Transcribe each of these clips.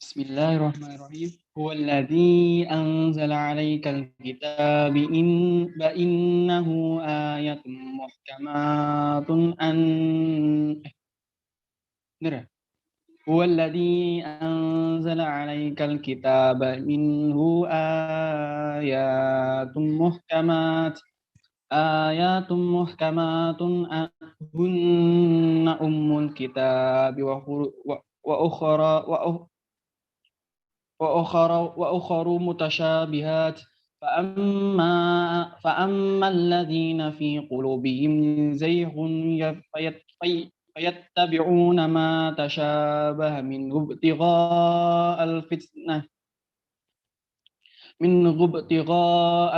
Bismillahirrahmanirrahim. Huwallazi anzala 'alaikal kitab innahu ayatun muhkamatun bener ya? Huwallazi anzala 'alaikal kitab minhu ayatun hunna ummul kitab wa ukhra mutasyabihat فأما الذين في قلوبهم زيغ فيتبعون ما تشابه منه ابتغاء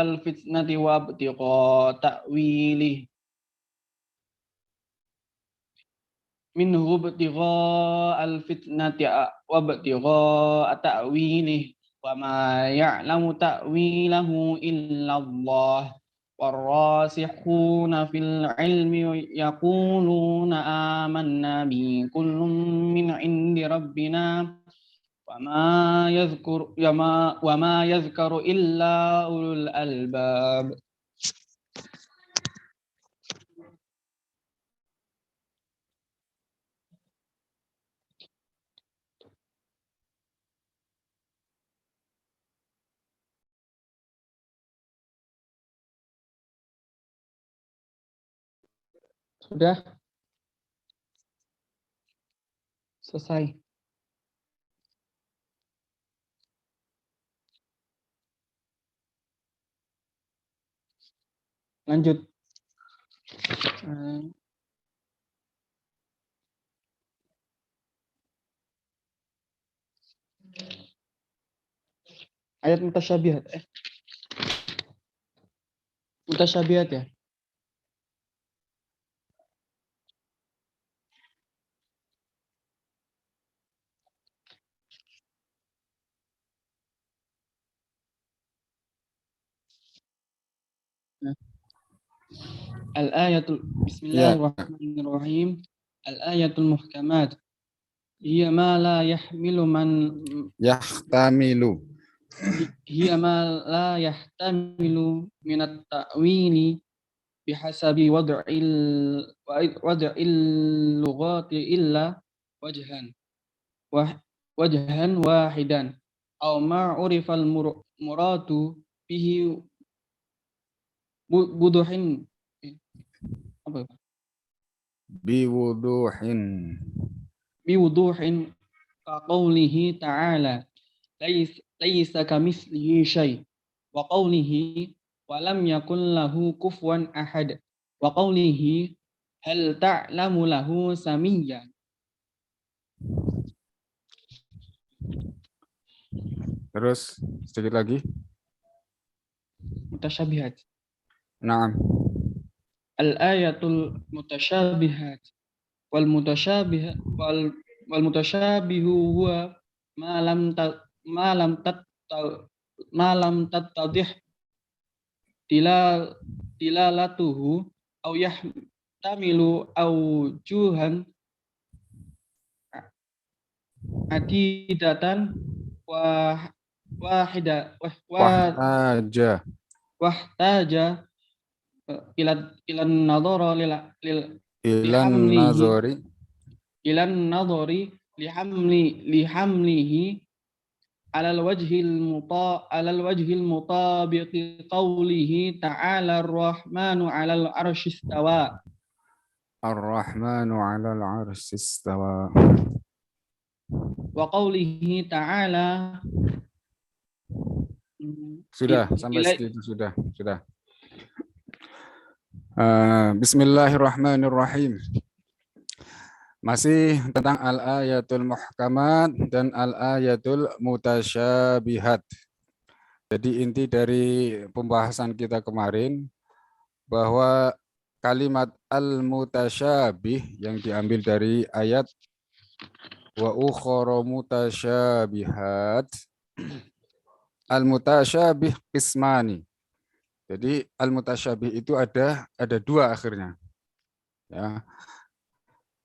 الفتنة وابتغاء تأويله منه ابتغاء الفتنة وابتغاء تأويله وما يعلم تأويله إلا الله والراسخون في العلم يقولون آمنا به كل من عند ربنا وما يذكر إلا أولو الألباب. Sudah selesai. Lanjut. Ayat mutasyabihat. Mutasyabihat ya. Al-ayatul Bismillahirrahmanirrahim. Al-ayatul muhkamat. Hiya ma la yahtamilu min at-ta'wili bihasabi wad'il lughati illa wajhan wahidan aw ma urifal muradu bihi buduhin apa biwuduhin ka qawlihi ta'ala laysa kamitslihi syai' wa qawlihi wa lam yakul lahu kufuwan ahad wa qawlihi hal ta'lamu lahu samiyya. Terus sedikit lagi. Mutasyabihat. Naam. Al-ayatul mutasyabihat wal mutasyabihu huwa ma lam tattadih dilalatuhu aw yahtamilu awjuhan adidatan wahtaja ilan nadhari lihamlihi alal wajhil mutabiqi qawlihi ta'ala ar-rahmanu 'alal 'arsy istawa. Ar-rahmanu 'alal 'arsy istawa. Wa qawlihi ta'ala. Sudah, sampai situ sudah. Bismillahirrahmanirrahim. Masih tentang al-ayatul muhkamat dan al-ayatul mutasyabihat. Jadi inti dari pembahasan kita kemarin bahwa kalimat al-mutasyabih yang diambil dari ayat wa ukhra mutasyabihat. Al-mutasyabih qismani. Jadi al-mutasyabih itu ada dua akhirnya. Ya.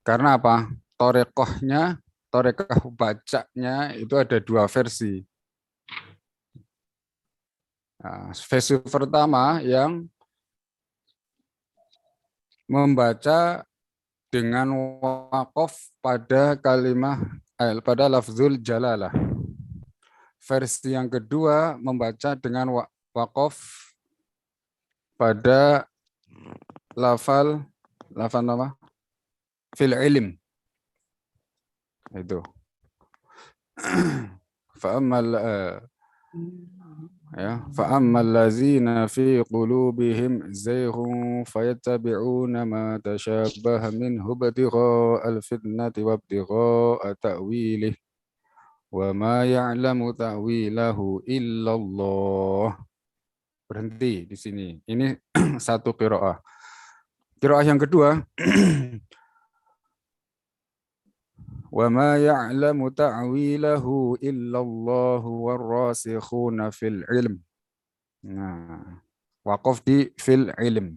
Karena apa? Torekohnya Torekah bacanya itu ada dua versi. Nah, versi pertama yang membaca dengan waqaf pada kalimat pada lafzul jalalah. Versi yang kedua membaca dengan waqaf pada lafal apa? Fil ilm. Itu. Fa'ammal فأما الذين في قلوبهم زيغ فيتبعون ما تشابه منه ابتغاء الفتنة وابتغاء تأويله وما يعلم تأويله إلا الله. Berhenti di sini. Ini satu qiraah. Qiraah yang kedua, وَمَا يَعْلَمُ تَعْوِيلَهُ إِلَّا اللَّهُ وَالرَّاسِخُونَ فِي الْعِلْمِ. Nah, waqaf di fil ilm.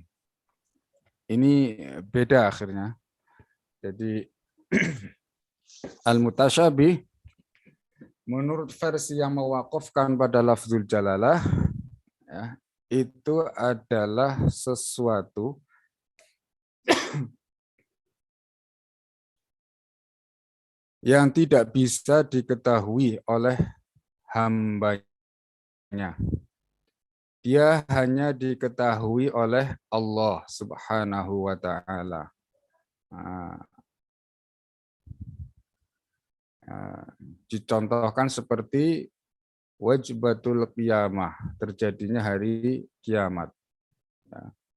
Ini beda akhirnya. Jadi al-mutasyabih menurut versi yang mewakafkan pada lafzul jalalah ya, itu adalah sesuatu yang tidak bisa diketahui oleh hambanya. Dia hanya diketahui oleh Allah Subhanahu wa Ta'ala. Dicontohkan seperti wajbatul qiyamah, terjadinya hari kiamat.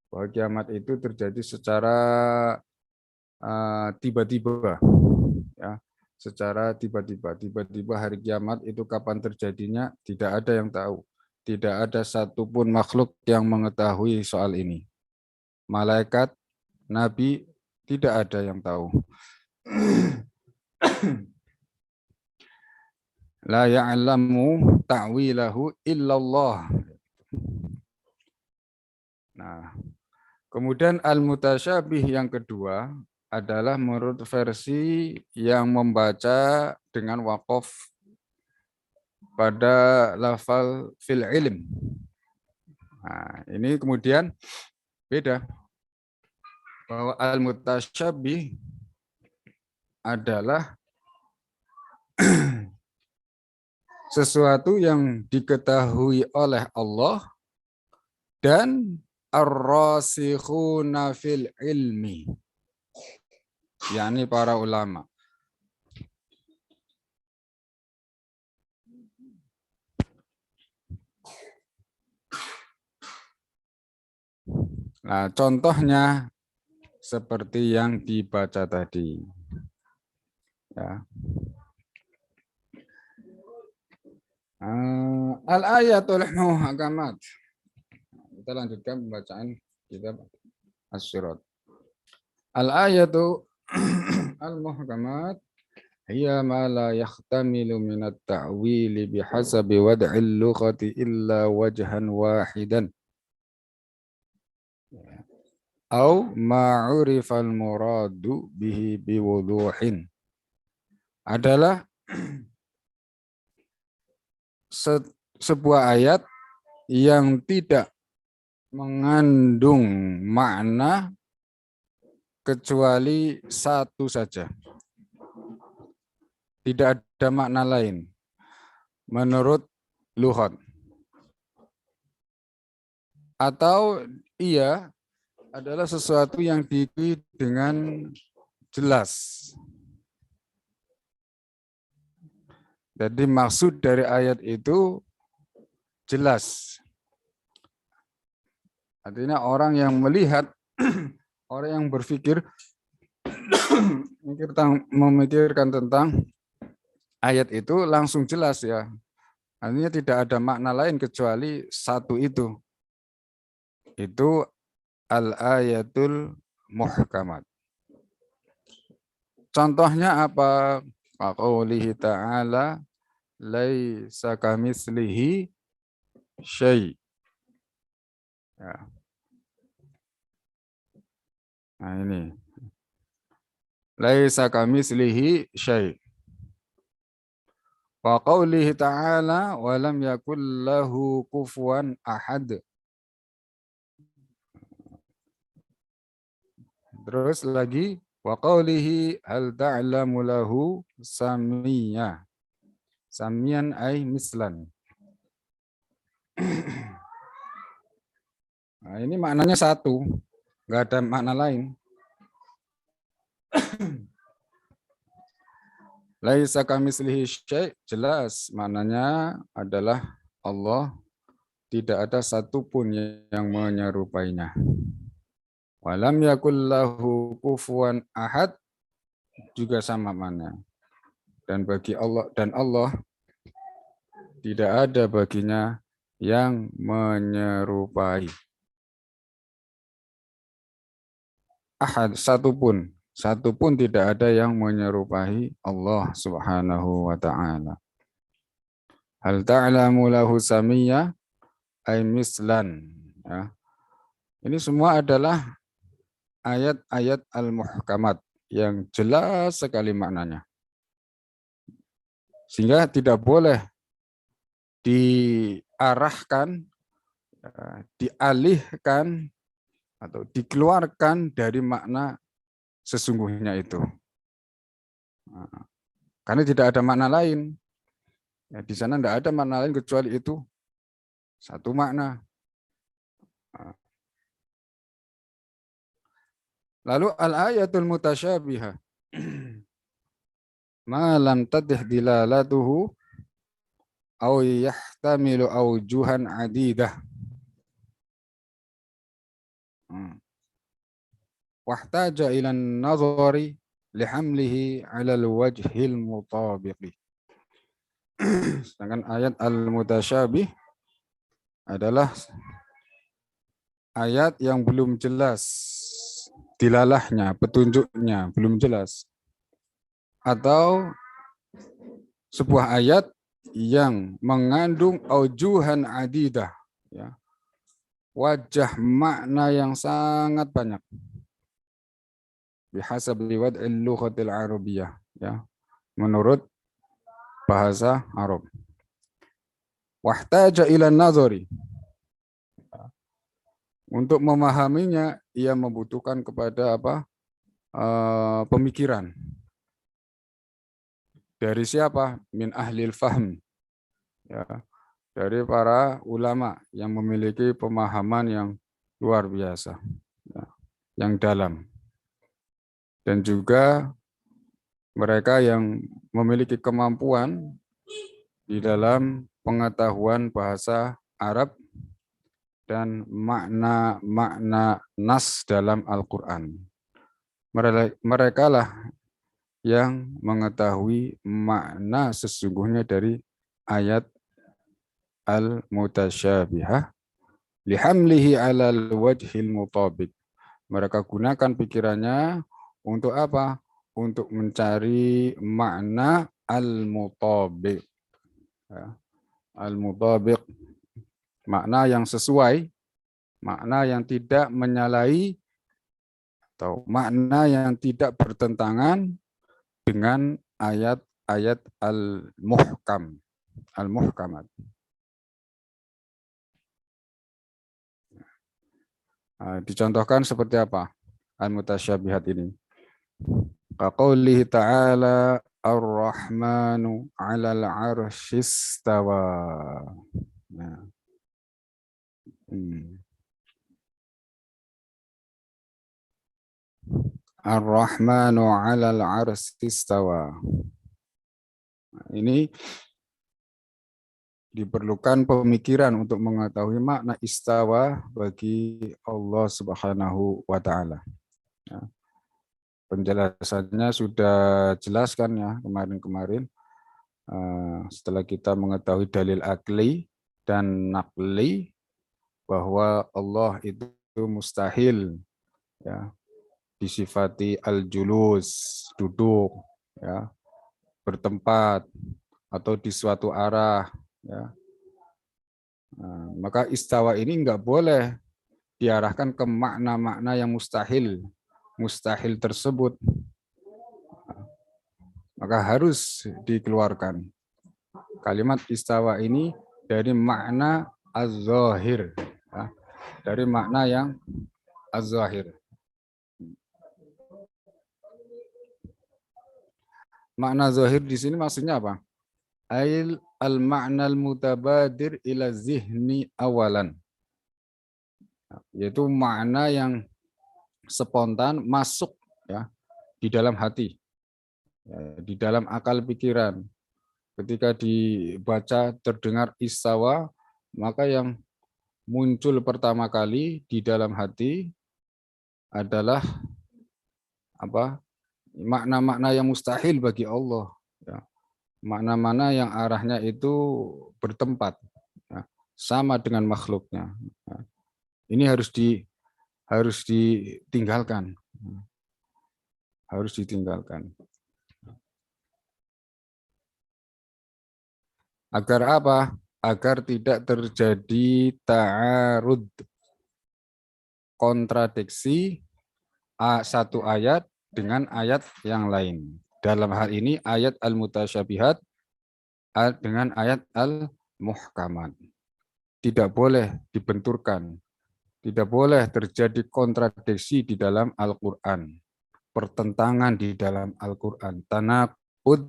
Bahwa kiamat itu terjadi secara tiba-tiba, ya, secara tiba-tiba. Tiba-tiba hari kiamat itu kapan terjadinya tidak ada yang tahu. Tidak ada satupun makhluk yang mengetahui soal ini. Malaikat, nabi, tidak ada yang tahu. La ya'lamu ta'wilahu illallah. Nah, kemudian al-mutasyabih yang kedua adalah menurut versi yang membaca dengan waqaf pada lafal fil ilm. Nah, ini kemudian beda. Bahwa al-mutasyabih adalah sesuatu yang diketahui oleh Allah dan ar-rasikhuna fil ilmi, yakni para ulama. Nah, contohnya seperti yang dibaca tadi. Ya. Al-ayatul muhkamat. Kita lanjutkan pembacaan kitab Asy-Syirat. Al-ayatu al-muhkamat hiya ma la yahtamilu min at-ta'wil bihasabi wad'il lughati illa wajhan wahidan. Au ma'urifal muradu bihi biwuduhin. Adalah sebuah ayat yang tidak mengandung makna kecuali satu saja. Tidak ada makna lain menurut lughat. Atau ia adalah sesuatu yang diikuti dengan jelas. Jadi maksud dari ayat itu jelas. Artinya orang yang melihat, orang yang berpikir, memikirkan tentang ayat itu langsung jelas ya. Artinya tidak ada makna lain kecuali satu itu. Itu al-ayatul muhkamat. Contohnya apa? Qaulihi ta'ala laisa kamitslihi syai'. Ya. Nah ini. Laisa kamitslihi syai'. Wa qaulihi ta'ala wa lam yakul lahu kufuwan ahad. Terus lagi wa qaulihi hal ta'lamu lahu samiyya. Samian ay mislan. Nah, ini maknanya satu, nggak ada makna lain. Laisa kamitslihi syai', jelas maknanya adalah Allah tidak ada satupun yang menyerupainya. Walam yakul lahu kufuwan ahad juga sama makna. Dan bagi Allah tidak ada baginya yang menyerupai. Ahad, satupun tidak ada yang menyerupai Allah Subhanahu wa ta'ala. Hal ta'lamu lahu samiyya ay mislan. Ya. Ini semua adalah ayat-ayat al-muhkamat yang jelas sekali maknanya. Sehingga tidak boleh diarahkan, dialihkan, atau dikeluarkan dari makna sesungguhnya itu. Karena tidak ada makna lain. Ya, di sana tidak ada makna lain kecuali itu. Satu makna. Lalu al-ayatul mutasyabihah. Ma lam tadih dilalatuhu aw yahtamilu awjuhan adidah. Wahtaja ila an-nazari lihamlihi 'ala al-wajhil mutabiqi. Sedangkan ayat al-mutasyabih adalah ayat yang belum jelas dilalahnya, petunjuknya belum jelas. Atau sebuah ayat yang mengandung aujuhan adidah, ya, wajah makna yang sangat banyak. Bihasabi wad'il lughatil arabiyyah, ya, menurut bahasa Arab. Wahtaja ila nazari. Untuk memahaminya, ia membutuhkan kepada apa? Pemikiran. Dari siapa? Min ahlil fahm. Ya, dari para ulama yang memiliki pemahaman yang luar biasa, ya, yang dalam. Dan juga mereka yang memiliki kemampuan di dalam pengetahuan bahasa Arab dan makna-makna nas dalam Al-Quran. Mereka lah yang mengetahui makna sesungguhnya dari ayat al-mutasyabihah lihamlihi 'alal wajhil mutabiq. Mereka gunakan pikirannya untuk apa? Untuk mencari makna al-mutabiq. Ya. Al-mutabiq, makna yang sesuai, makna yang tidak menyalahi, atau makna yang tidak bertentangan dengan ayat-ayat al-muhkam, al-muhkamat. Dicontohkan seperti apa al-mutasyabihat ini? Qaulihi ta'ala ar-rahmanu 'alal 'arsy istawa. Nah. Ar-rahmanu 'alal 'arsy istawa. Ini diperlukan pemikiran untuk mengetahui makna istawa bagi Allah Subhanahu wa ta'ala. Ya. Penjelasannya sudah jelaskan ya kemarin-kemarin. Setelah kita mengetahui dalil akli dan naqli bahwa Allah itu mustahil, ya, disifati al-julus, duduk, ya, bertempat, atau di suatu arah, ya. Maka istawa ini enggak boleh diarahkan ke makna-makna yang mustahil tersebut, maka harus dikeluarkan. Kalimat istawa ini dari makna az-zahir, ya, dari makna yang az-zahir. Makna zahir di sini maksudnya apa? Al-ma'na al-mutabadir ila zihni awalan. Yaitu makna yang spontan masuk, ya, di dalam hati, ya, di dalam akal pikiran. Ketika dibaca terdengar istawa, maka yang muncul pertama kali di dalam hati adalah apa? Makna-makna yang mustahil bagi Allah, ya. Makna-makna yang arahnya itu bertempat, ya, sama dengan makhluknya. Ya. Ini harus ditinggalkan, harus ditinggalkan. Agar apa? Agar tidak terjadi ta'arud, kontradiksi satu ayat dengan ayat yang lain. Dalam hal ini ayat al-mutasyabihat dengan ayat al-muhkamat. Tidak boleh dibenturkan. Tidak boleh terjadi kontradiksi di dalam Al-Quran. Pertentangan di dalam Al-Quran. Tanaqud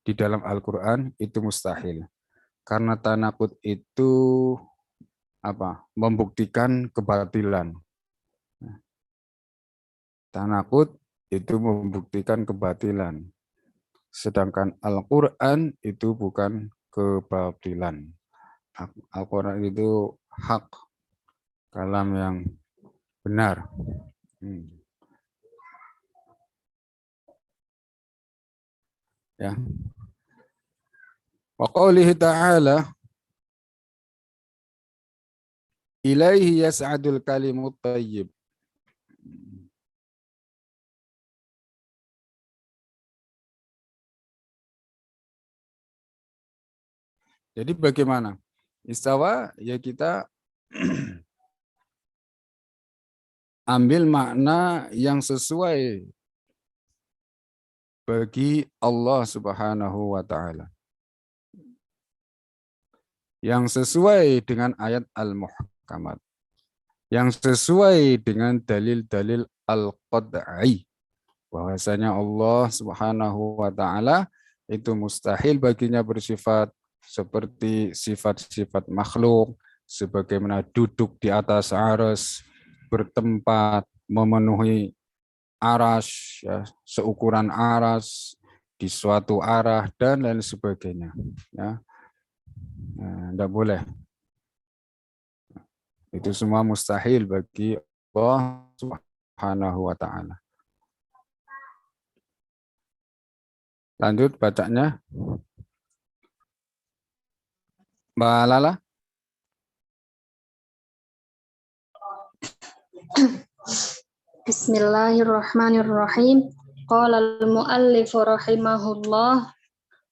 di dalam Al-Quran itu mustahil. Karena tanaqud itu apa? Membuktikan kebatilan. Tanaqud itu membuktikan kebatilan. Sedangkan Al-Quran itu bukan kebatilan. Al-Quran itu hak, kalam yang benar. Ya. Wa qaulihi ta'ala ilaihi yas'adul kalimut thayyib. Jadi bagaimana? Istawa ya kita ambil makna yang sesuai bagi Allah Subhanahu wa taala. Yang sesuai dengan ayat al-muhkamat. Yang sesuai dengan dalil-dalil al-qad'i. Bahwasanya Allah Subhanahu wa taala itu mustahil baginya bersifat seperti sifat-sifat makhluk, sebagaimana duduk di atas aras, bertempat, memenuhi aras, ya, seukuran aras, di suatu arah, dan lain sebagainya. Ya. Nah, tidak boleh. Itu semua mustahil bagi Allah Subhanahu wa ta'ala. Lanjut bacanya. Mbak Lala. Bismillahirrahmanirrahim. Qala al-muallif rahimahullah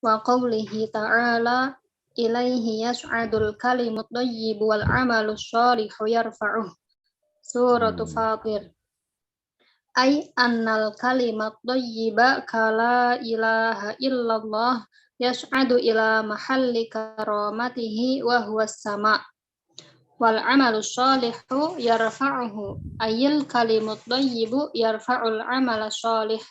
wa qawlihi ta'ala ilaihi yas'adul kalimut thayyib wal 'amalus shalihu yarfa'uh. Suratu Fatir. Ay annal kalimat thayyiba kala ilaha illallah yas'adu ila mahalli karamatihi wa huwa as-sama' wal 'amalus shalihu yarfa'uhu ayil kalimut thayyibu yarfa'ul 'amala shalih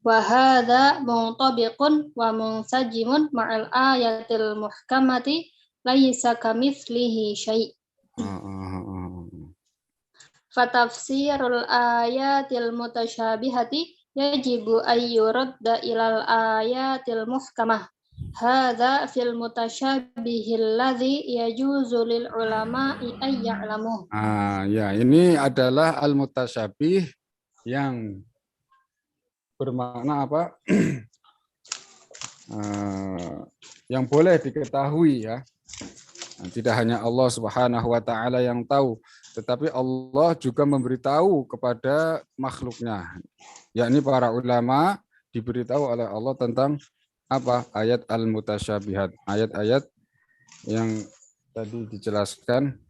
wa hadza muntabiqun wa munsajimun ma'al ayatil muhkamati laisa kamitslihi syai'. Fatafsirul ayatil mutasyabihati yajibu ayyuradda ilal ayatil muhkamah. Hadza fil mutasyabihil ladzi yajuzu lil ulama'i ay ya'lamu. Ya, ini adalah al-mutasyabih yang bermakna apa? Yang boleh diketahui, ya. Tidak hanya Allah Subhanahu wa taala yang tahu, tetapi Allah juga memberitahu kepada makhluknya, yakni para ulama diberitahu oleh Allah tentang apa? Ayat al-mutasyabihat, ayat-ayat yang tadi dijelaskan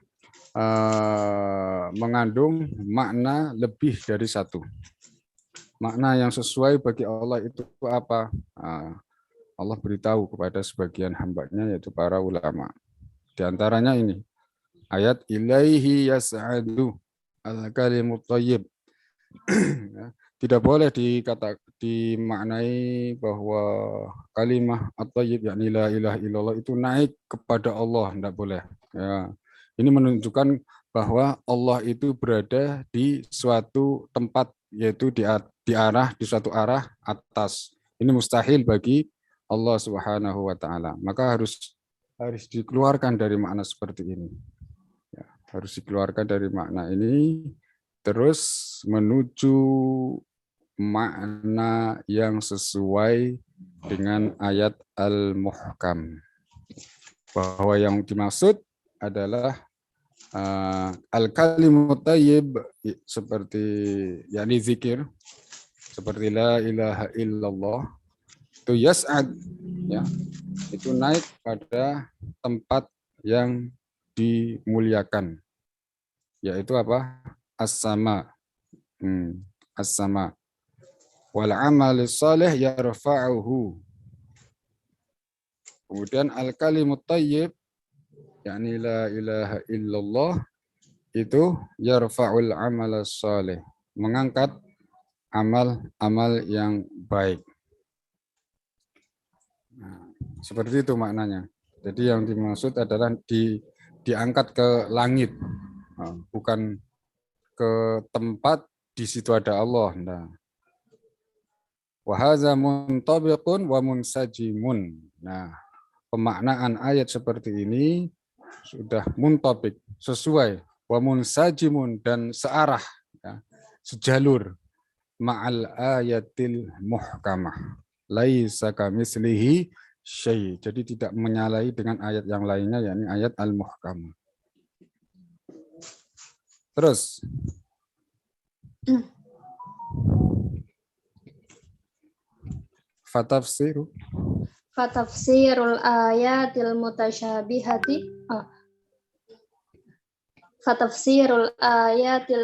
mengandung makna lebih dari satu. Makna yang sesuai bagi Allah itu apa? Allah beritahu kepada sebagian hambanya yaitu para ulama. Di antaranya ini ayat ilaihi yas'adu al-kalimut thayyib. Tidak boleh dimaknai bahwa kalimah at-thayyib yakni la ilaha illallah itu naik kepada Allah, tidak boleh. Ya. Ini menunjukkan bahwa Allah itu berada di suatu tempat, yaitu di suatu arah atas. Ini mustahil bagi Allah Subhanahu wa taala. Maka harus dikeluarkan dari makna seperti ini. Ya, harus dikeluarkan dari makna ini terus menuju makna yang sesuai dengan ayat al-muhkam. Bahwa yang dimaksud adalah al-kalimut thayyib seperti yakni zikir, seperti la ilaha illallah, itu yas'ad, ya, itu naik pada tempat yang dimuliakan, yaitu apa? As-sama. As-sama. Wal amal salih yarfa'uhu. Kemudian al-kalimut thayyib yakni la ilaha illallah itu yarfa'ul amal salih, mengangkat amal-amal yang baik. Nah, seperti itu maknanya. Jadi yang dimaksud adalah diangkat ke langit, bukan ke tempat di situ ada Allah. Nah. Wa hadza muntabiqun wa munsajimun. Nah, pemaknaan ayat seperti ini sudah muntabiq, sesuai, wa munsajimun, dan searah, ya, sejalur ma'al ayatil muhkamah. Laisa kamitslihi syai'. Jadi tidak menyalahi dengan ayat yang lainnya, yakni ayat al-muhkamah. Terus Fatafsirul ayatil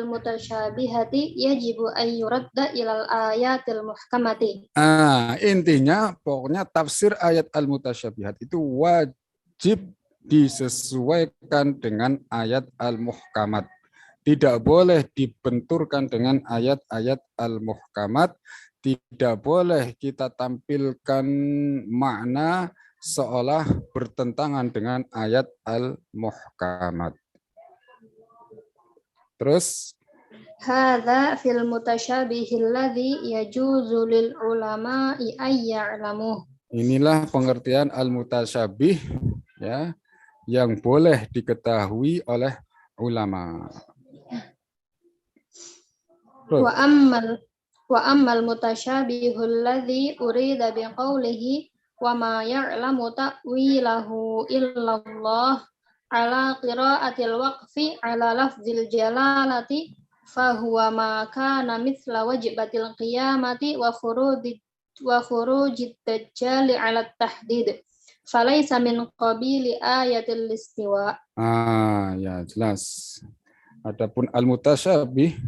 mutasyabihati yajibu ayyuradda ilal ayatil muhkamati. Intinya pokoknya tafsir ayat al-mutasyabihat itu wajib disesuaikan dengan ayat al-muhkamat. Tidak boleh dibenturkan dengan ayat-ayat al-muhkamat. Tidak boleh kita tampilkan makna seolah bertentangan dengan ayat al-muhkamat. Terus hadza fil mutasyabihil ladzi yajuzu lil ulama'i ay ya'lamu. Inilah pengertian al-mutasyabih, ya, yang boleh diketahui oleh ulama. Wa ammal mutasyabihul ladzi urida biqaulihi wa ma ya'lamu ta'wilahu illallah ala qira'atil waqfi ala lafzil jalalati fahuwa ma kana mithla wajibatil qiyamati wa khurujid dajjali ala tahdid falaysa min qabili ayatil istiwa. Ya jelas. Adapun al-mutasyabih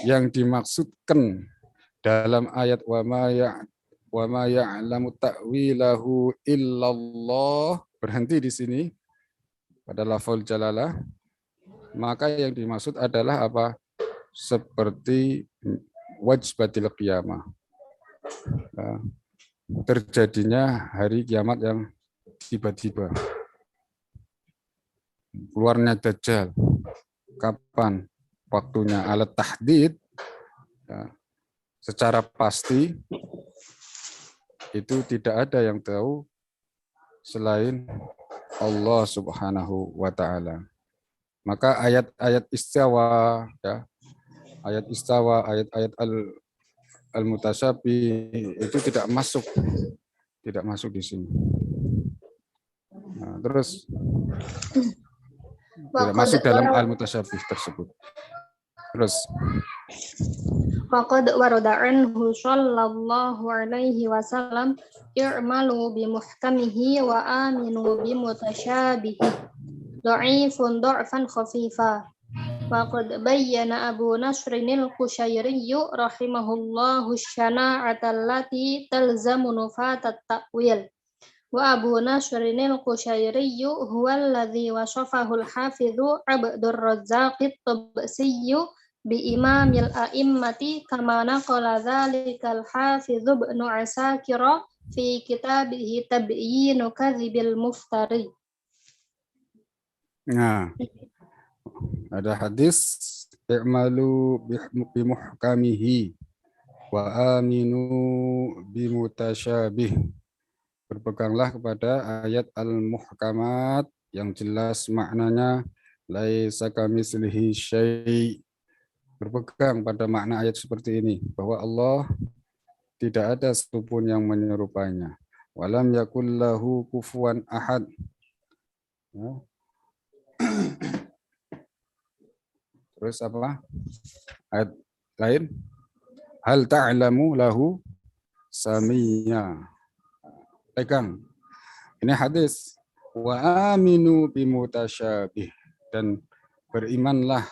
yang dimaksudkan dalam ayat wa ma ya'lamu ta'wilahu illallah, berhenti di sini pada lafal jalalah, maka yang dimaksud adalah apa? Seperti wajibatil qiyamah, terjadinya hari kiamat yang tiba-tiba, keluarnya Dajjal, kapan waktunya, alat tahdid, ya, secara pasti itu tidak ada yang tahu selain Allah Subhanahu wa taala. Maka ayat-ayat istawa, ya, ayat-ayat al-mutasyabih itu tidak masuk di sini. Nah, terus tidak masuk dalam al-mutasyabih tersebut. Terus faqad warada anhu sallallahu alaihi wasallam i'malu bi muhkamihi wa aminu bi mutasyabihi dha'ifun dha'fan khafifa Waqad bayyana Abu Nasrinil Qushairiyyu rahimahullahu syana'atallati talzamu nufatat ta'wil. Wa Abu Nasrinil Qushairiyyu huwallazi wasafahul hafidhu Abdur Razzaqit Tabsiyyu bi imamil a'immati kama naqala dzalikal hafidhu Ibnu Asakira fi kitabihi Tabyinu Kadzibil Muftari. Nah, ada hadis i'malu bimuhkamihi wa aminu bimutasyabih. Berpeganglah kepada ayat al-muhkamat yang jelas maknanya laisa kamitslihi syai'. Berpegang pada makna ayat seperti ini bahwa Allah tidak ada satupun yang menyerupainya. Walam yakul lahu kufuwan ahad. Ya. Terus apa? Ayat lain. Hal ta'lamu lahu samiyya. Pegang. Ini hadis. Wa aminu bimutasyabih. Dan berimanlah,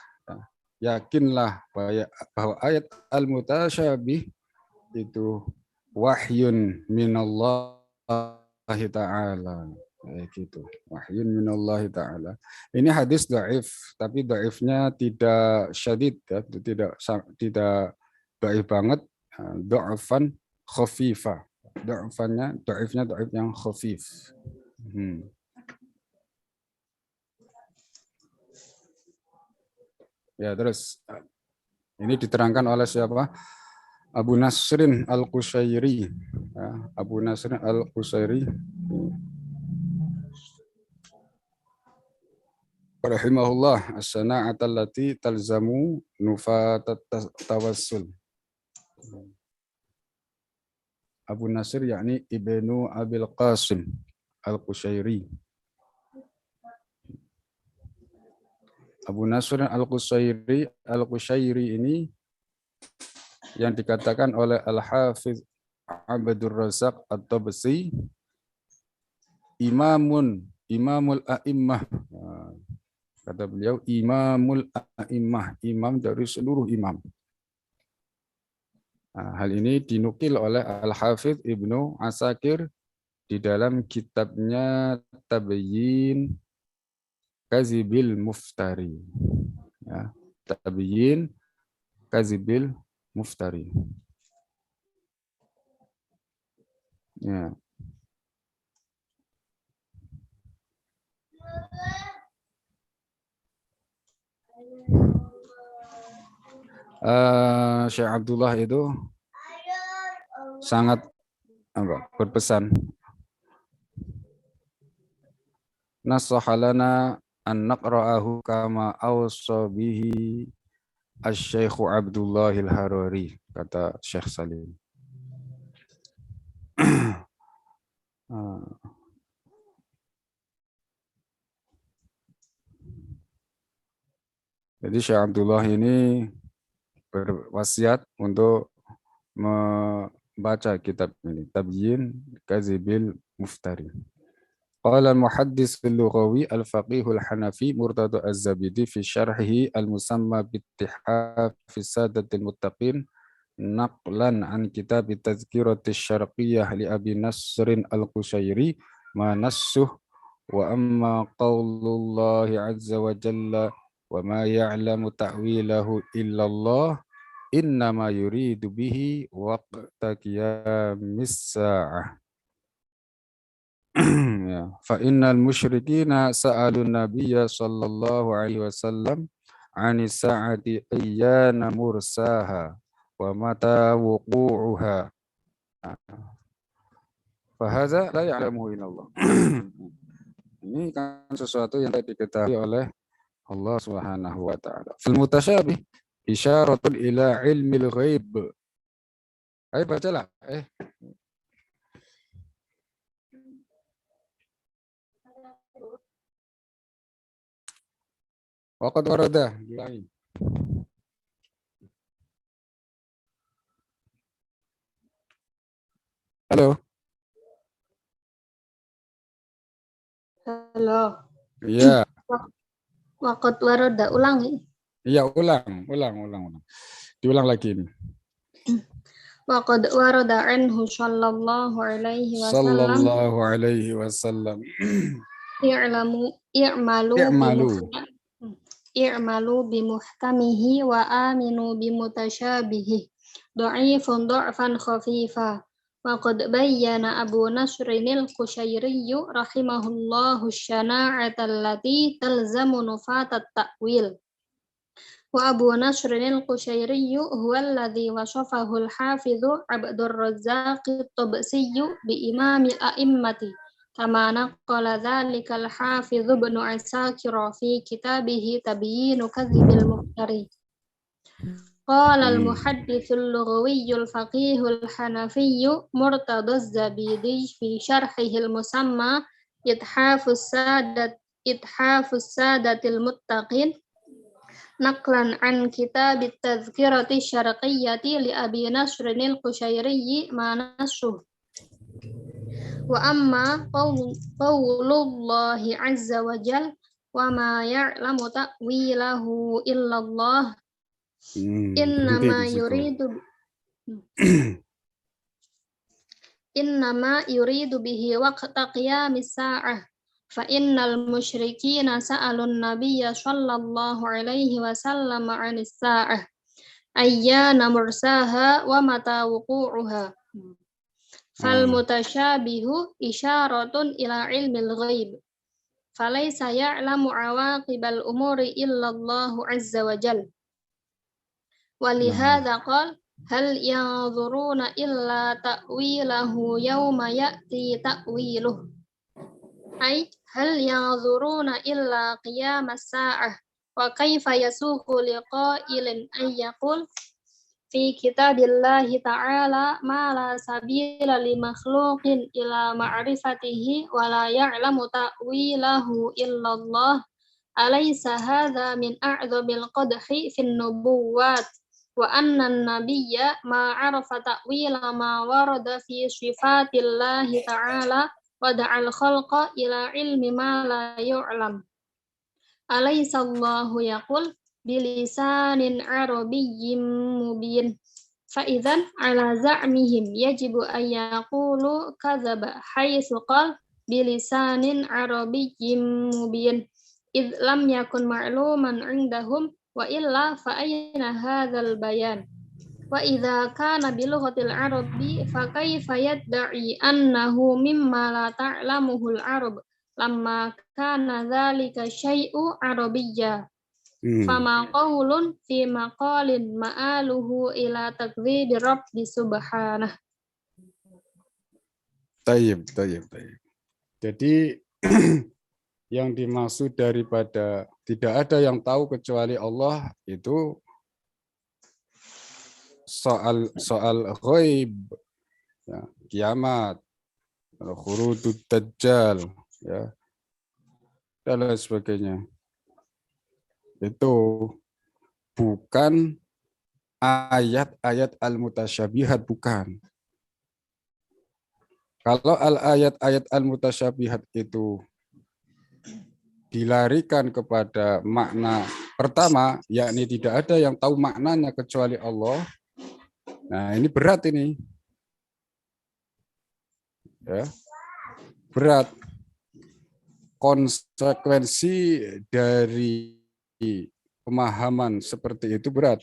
yakinlah bahwa ayat al-mutasyabih itu wahyun minallahi ta'ala. Gitu. Wahyun minallahi ta'ala. Ini hadis dhaif, tapi dhaifnya tidak syadid, ya. tidak dhaif banget, dha'fan khafifa. Dhaifnya dhaif yang khafif. Ya, terus ini diterangkan oleh siapa? Abu Nasrin Al-Qushairi. Ya, Abu Nasrin Al-Qushairi rahimahullah, as-sana'at allati talzamu nufatat tawassul. Abu Nasir yakni Ibnu Abil Qasim Al-Qushairi. Abu Nasr Al-Qushairi ini yang dikatakan oleh Al-Hafiz Abdur Razzaq At-Tabsi imamul a'immah. Kata beliau imamul a'immah, imam dari seluruh imam. Nah, hal ini dinukil oleh Al-Hafidz Ibnu Asakir di dalam kitabnya Tabyin Kadzibil Muftari. Ya, Tabyin Kadzibil Muftari. Ya. Syekh Abdullah itu sangat berpesan, nasahalana an naqra'ahu kama awsa bihi asy-Syaikh Abdullah al-Harari, kata Syekh Salim. Jadi Syekh Abdullah ini berwasiat untuk membaca kitab ini, Tabyin Kadzibil Muftari. Qala al-muhaddis al-lughawi al-faqih al-hanafi Murtada az-Zabidi fi syarhihi al-musamma bittihaf fi sadatil muttaqin naqlan an kitab tazkiratis syarqiyyah li Abi Nasrin al-Qushairi ma nassuh wa amma qaulullahi azza wa jalla wa ma ya'lamu ta'wilahu illallah innama yuridu bihi waqta qiyamis sa'ah. Ya, fa innal musyrikina sa'alun nabiyya sallallahu alaihi wasallam 'ani sa'ati ayyana mursaha wa mata wuqu'uha. Fa hadza la ya'lamuhu illallah. Ini kan sesuatu yang tidak diketahui oleh Allah Subhanahu wa taala. Fil mutasyabih isyaratun ila ilmil ghaib. Ayo bacalah. Waqad warada. Halo. Halo. Iya. Waqad warada, ulangi. Iya, ulang. Diulang lagi ini. Wa qad warada anhu sallallahu alaihi wasallam Sallallahu alaihi wasallam. i'malu I'malu. bimuhkamihi wa aminu bimutasyabihi dha'ifun dha'fan khafifa wa qad bayyana Abu Nasrinil Qushairi rahimahullahu syana'ata allati talzamu nufatat ta'wil wa Abu Nasrinil Qushairi huwa alladhi wasafahu al-hafidhu Abdur Razzaq at-Tabsi bi imamil a'immati kama naqala dzalika al-hafidh Ibnu Asakir fi kitabih Tabyin Kadzibil Muftari. Qala al-muhaddits al-lughawi al-faqih al-hanafi Murtada az-Zabidi fi syarhihi al-musamma Ithafus Sadatil Muttaqin naqlan an kitab at-tadhkirati syarqiyyati li Abi Nasrin al-Qushairi ma nasuh. Wa amma qaulullahi azza wa jal wa ma ya'lamu ta'wilahu illallah innama yuridu bihi waqta qiyamis sa'ah fa innal musyrikina sa'alun nabiyya sallallahu alaihi wasallam 'anis sa'ah ayyana mursaha wa mata wuqu'uha fal mutasyabihu isyaratun ila ilmil ghaib falaysa ya'lamu awaqibal umuri illallahu azza wa jal walihadza qala hal yanzuruna illa ta'wilahu yawma ya'ti ta'wiluh ay hal yanzuruna illa qiyamas sa'ah wa kaifa yasuqu liqa'ilin ay yaqul fi kitabillahi ta'ala ma la sabila li makhluqin ila ma'rifatihi wa la ya'lamu ta'wilahu illallah alaysa hadha min a'dhamil qadhi fin nubuwat wa anna an-nabiyya ma 'arafa ta'wila ma warada fi sifatillahi ta'ala wa da'al khalqa ila ilmi ma la yu'lam alaysa Allahu yaqul bilisanin arabiyyin mubin fa idzan ala za'mihim yajibu an yaqulu kadzaba haitsu qala bilisanin arabiyyin mubin id lam yakun ma'luman 'indahum wa illa fa ayna hadzal bayan wa idza kana bi lughatil arabi fa kaifa yad'i annahu mimma la ta'lamuhu al-arab lamma kana dzalika syai'u arabiyya fama qaulun fi maqalin ma'aluhu ila takdzibi rabbi subhanah. Tayyib. Jadi yang dimaksud daripada tidak ada yang tahu kecuali Allah itu soal ghaib, ya, kiamat, khurujud dajjal, ya, dan lain sebagainya. Itu bukan ayat-ayat al-mutasyabihat, bukan. Kalau ayat-ayat al-mutasyabihat itu dilarikan kepada makna pertama, yakni tidak ada yang tahu maknanya kecuali Allah. Nah, ini berat ini. Ya. Berat. Konsekuensi dari pemahaman seperti itu berat.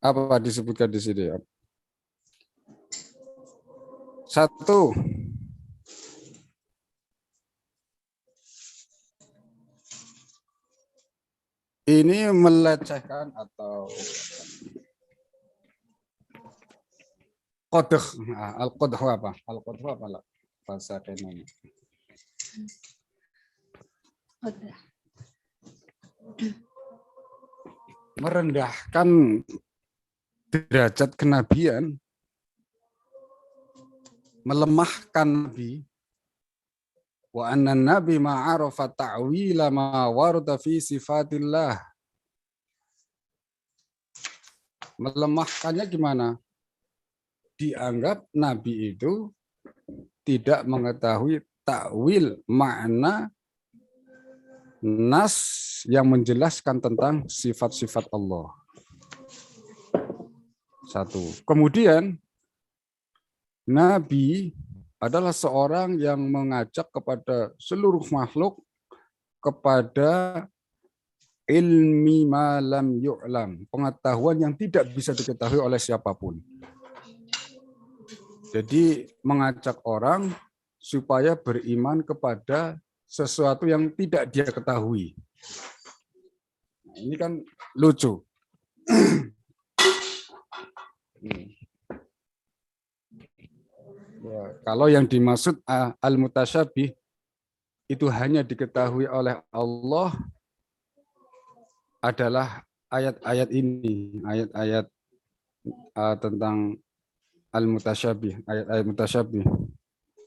Apa disebutkan di sini? Satu, ini melecehkan atau qadh. Al-qadh apa? Al-qadh apa lah bahasa Kenanya? Merendahkan derajat kenabian, melemahkan Nabi. Wa anna nabi ma'arafa ta'wila ma warada fi sifatillah. Melemahkannya gimana? Dianggap Nabi itu tidak mengetahui takwil makna nas yang menjelaskan tentang sifat-sifat Allah. Satu. Kemudian Nabi adalah seorang yang mengajak kepada seluruh makhluk kepada ilmi malam yu'lam, pengetahuan yang tidak bisa diketahui oleh siapapun. Jadi mengajak orang supaya beriman kepada sesuatu yang tidak dia ketahui. Nah, ini kan lucu. Ya, kalau yang dimaksud al-mutasyabih itu hanya diketahui oleh Allah adalah ayat-ayat ini, ayat-ayat tentang al-mutasyabih, ayat-ayat mutasyabih,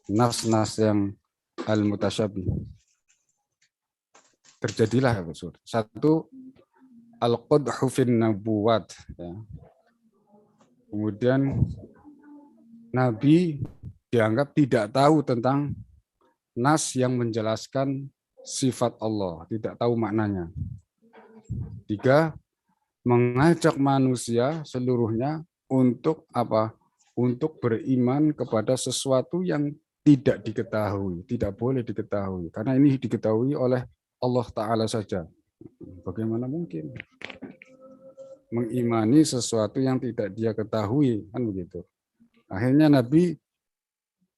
nas-nas yang al-mutasyabih. Terjadilah satu al-qadhu fin nabuwat, ya. Kemudian Nabi dianggap tidak tahu tentang nas yang menjelaskan sifat Allah, tidak tahu maknanya. 3, mengajak manusia seluruhnya untuk apa? Untuk beriman kepada sesuatu yang tidak diketahui, tidak boleh diketahui, karena ini diketahui oleh Allah Ta'ala saja. Bagaimana mungkin mengimani sesuatu yang tidak dia ketahui, kan begitu. Akhirnya Nabi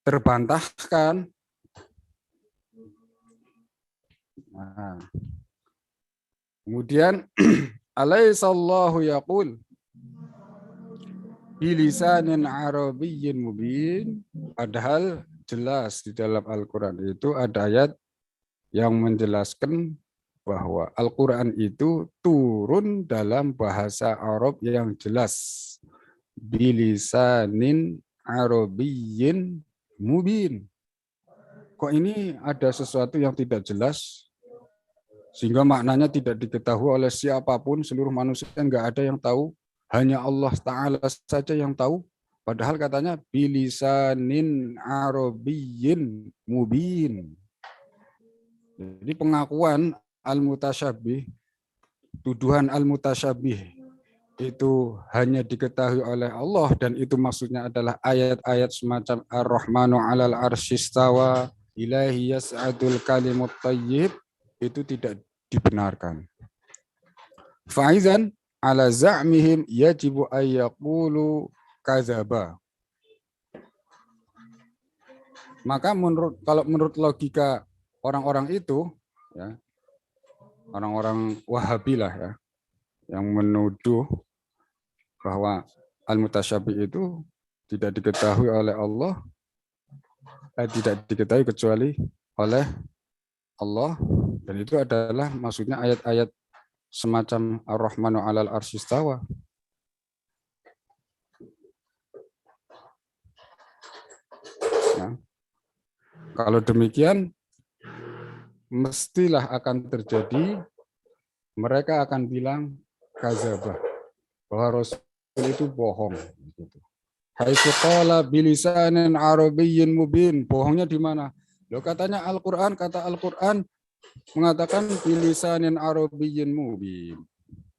terbantahkan. Nah, kemudian alaihissallahu yaqul bilisanin arabiyyin mubin, padahal jelas di dalam Al-Qur'an itu ada ayat yang menjelaskan bahwa Al-Qur'an itu turun dalam bahasa Arab yang jelas. Bilisanin arabiyyin mubin. Kok ini ada sesuatu yang tidak jelas sehingga maknanya tidak diketahui oleh siapapun, seluruh manusia enggak ada yang tahu, hanya Allah Ta'ala saja yang tahu. Padahal katanya bilisanin arabiyyin mubin. Jadi pengakuan al-mutasyabih, tuduhan al-mutasyabih itu hanya diketahui oleh Allah, dan itu maksudnya adalah ayat-ayat semacam Ar-Rahmanu 'alal 'arsyistawa, ilaihi yas'adul kalimut thayyib, itu tidak dibenarkan. Fa'izan ala za'mihim yajibu ayyaqulu kadzaba. Maka kalau menurut logika orang-orang itu, ya, orang-orang Wahabi lah ya, yang menuduh bahwa al-mutasyabih itu tidak diketahui oleh Allah, tidak diketahui kecuali oleh Allah, dan itu adalah maksudnya ayat-ayat semacam Ar-Rahmanu 'alal 'arsyistawa. Ya. Kalau demikian, mestilah akan terjadi, mereka akan bilang kadzabah, bahwa Rasul itu bohong. Haitsu qala bilisanin arabiyyin mubin. Bohongnya di mana? Loh, katanya Al-Qur'an, kata Al-Qur'an mengatakan bilisanin arabiyyin mubin.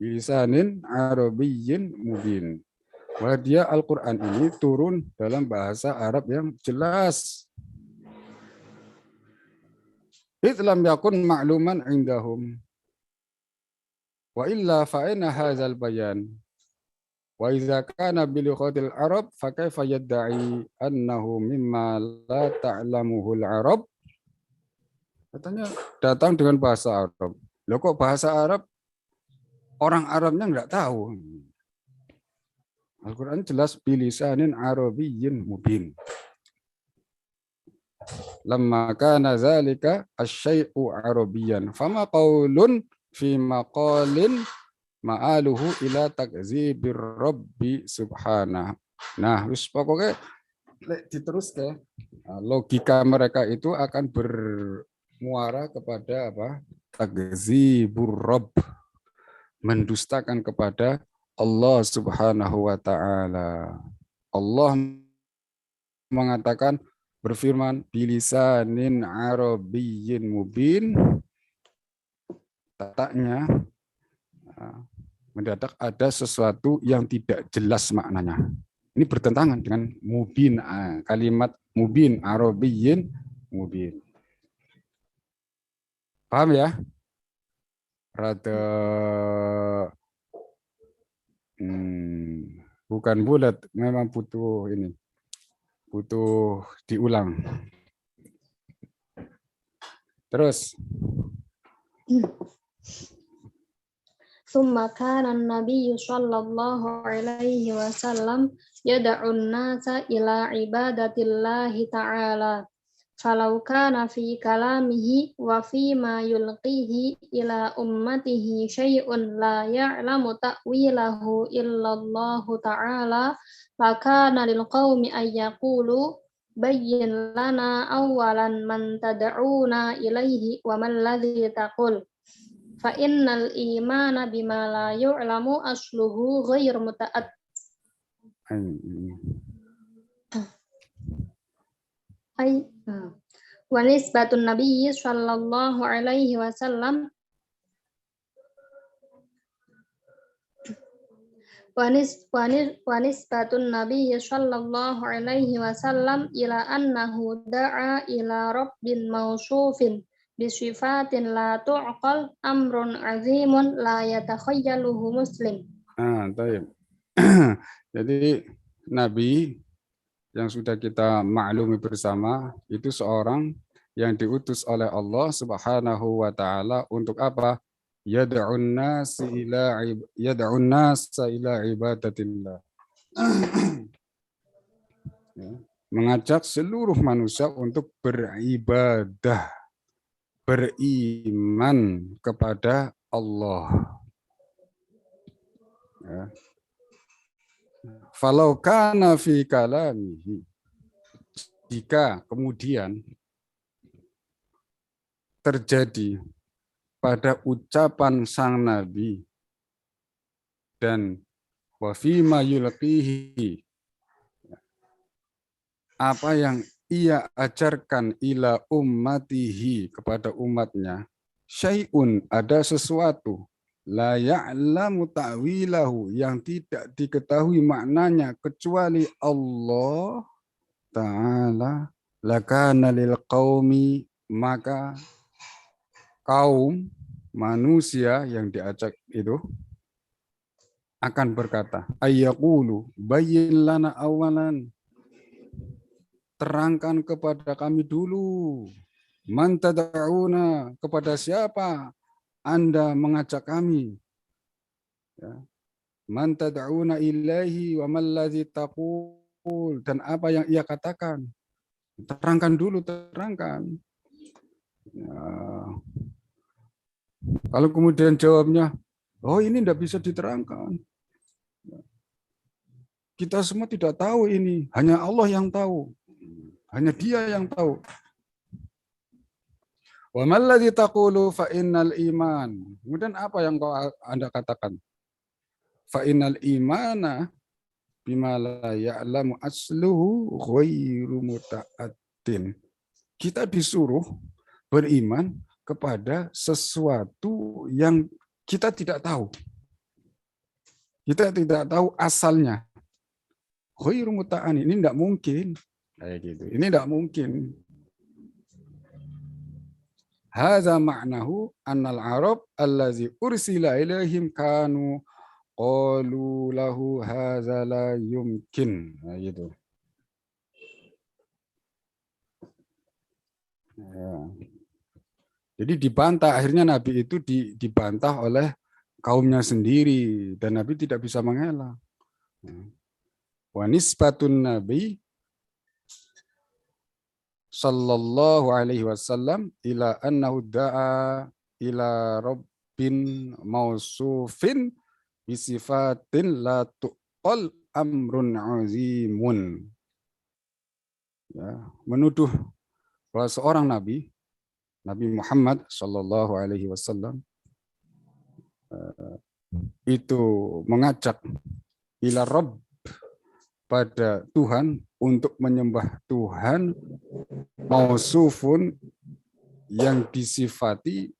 Bilisanin arabiyyin mubin. Bahwa dia Al-Qur'an ini turun dalam bahasa Arab yang jelas. Idlam yakun ma'luman indahum. Wa illa fa'ina hadzal bayan. Wa idza kana bi lughatil arab fa kaifa yad'i annahu mimma la ta'lamuhul arab. Katanya datang dengan bahasa Arab. Loh, kok bahasa Arab orang Arabnya enggak tahu. Al-Qur'an jelas bilisanin arabiyyin mubin. Lamma kana zalika asy-syai'u arabiyyan fama qaulun fi maqalin ma'aluhu ila takzibir rabbi subhanahu. Nah, wis pokoknya diterus ke logika mereka itu akan bermuara kepada apa? Takzibur rabb, mendustakan kepada Allah Subhanahu wa taala. Allah mengatakan berfirman bilisanin arabiyyin mubin, tataknya mendadak ada sesuatu yang tidak jelas maknanya. Ini bertentangan dengan mubin, kalimat mubin arabiyyin mubin. Paham ya? Rada bukan bulat, memang butuh ini. Butuh diulang. Terus. Tsumma kana an-nabiy sallallahu alaihi wasallam yad'u an-nasa ila ibadatillahi ta'ala. Falau kana fi kalamihi wa fi ma yulqihi ila ummatihi syai'un la ya'lamu ta'wilahu illallahu ta'ala, fakana lil qaumi ay yaqulu bayyin lana awalan man tad'una ilaihi wa man ladzi taqul fa innal imana bima la yu'lamu asluhu ghair muta'at ay wa nisbatun nabiyyi sallallahu alaihi wasallam wa nisbatun nabiyyi sallallahu alaihi wasallam ila annahu da'a ila rabbin mausufin bisifatin la tu'qal amrun azimun la yatakhayyaluhu muslim. Baik. Jadi Nabi yang sudah kita maklumi bersama itu seorang yang diutus oleh Allah Subhanahu wa taala untuk apa? Yad'un nasa ila ibadatillah. Mengajak seluruh manusia untuk beribadah, beriman kepada Allah. Ya. Falau kana fi kalamihi, jika kemudian terjadi pada ucapan sang Nabi dan wa fi ma yulqihi, apa yang ia ajarkan ila ummatihi kepada umatnya, syai'un ada sesuatu, la ya'lamu ta'wilahu yang tidak diketahui maknanya kecuali Allah Ta'ala, lakana lil qaumi, maka kaum manusia yang diajak itu akan berkata, ayyaqulu bayyin lana awalan, terangkan kepada kami dulu, man tad'una, kepada siapa Anda mengajak kami, ya. Man tad'una ilaihi wa man ladzi taqul, dan apa yang ia katakan, terangkan dulu, terangkan. Ya. Kalau kemudian jawabnya, oh ini tidak bisa diterangkan, kita semua tidak tahu ini, hanya Allah yang tahu, hanya Dia yang tahu. Wa man ladzi taqulu fa innal iman. Kemudian apa yang Anda katakan? Fa innal imana bima la ya'lamu asluhu ghairu muta'attin. Kita disuruh beriman kepada sesuatu yang kita tidak tahu. Kita tidak tahu asalnya. Ghairu muta'an, ini tidak mungkin. Kayak gitu. Ini tidak mungkin. Hadza ma'nahu annal arab allazi ursila ilaihim kanu qalu lahu hadza la yumkin. Nah, gitu. Ya. Jadi dibantah, akhirnya Nabi itu dibantah oleh kaumnya sendiri dan Nabi tidak bisa mengelak. Wa nisbatun Nabi sallallahu alaihi wasallam ila annahu da'a ila rabbin mausufin bisifatin la tuqal amrun azimun. Ya, menuduh bahwa seorang Nabi Muhammad sallallahu alaihi wasallam itu mengajak ila Rabb, pada Tuhan untuk menyembah Tuhan mausufun yang bisifatin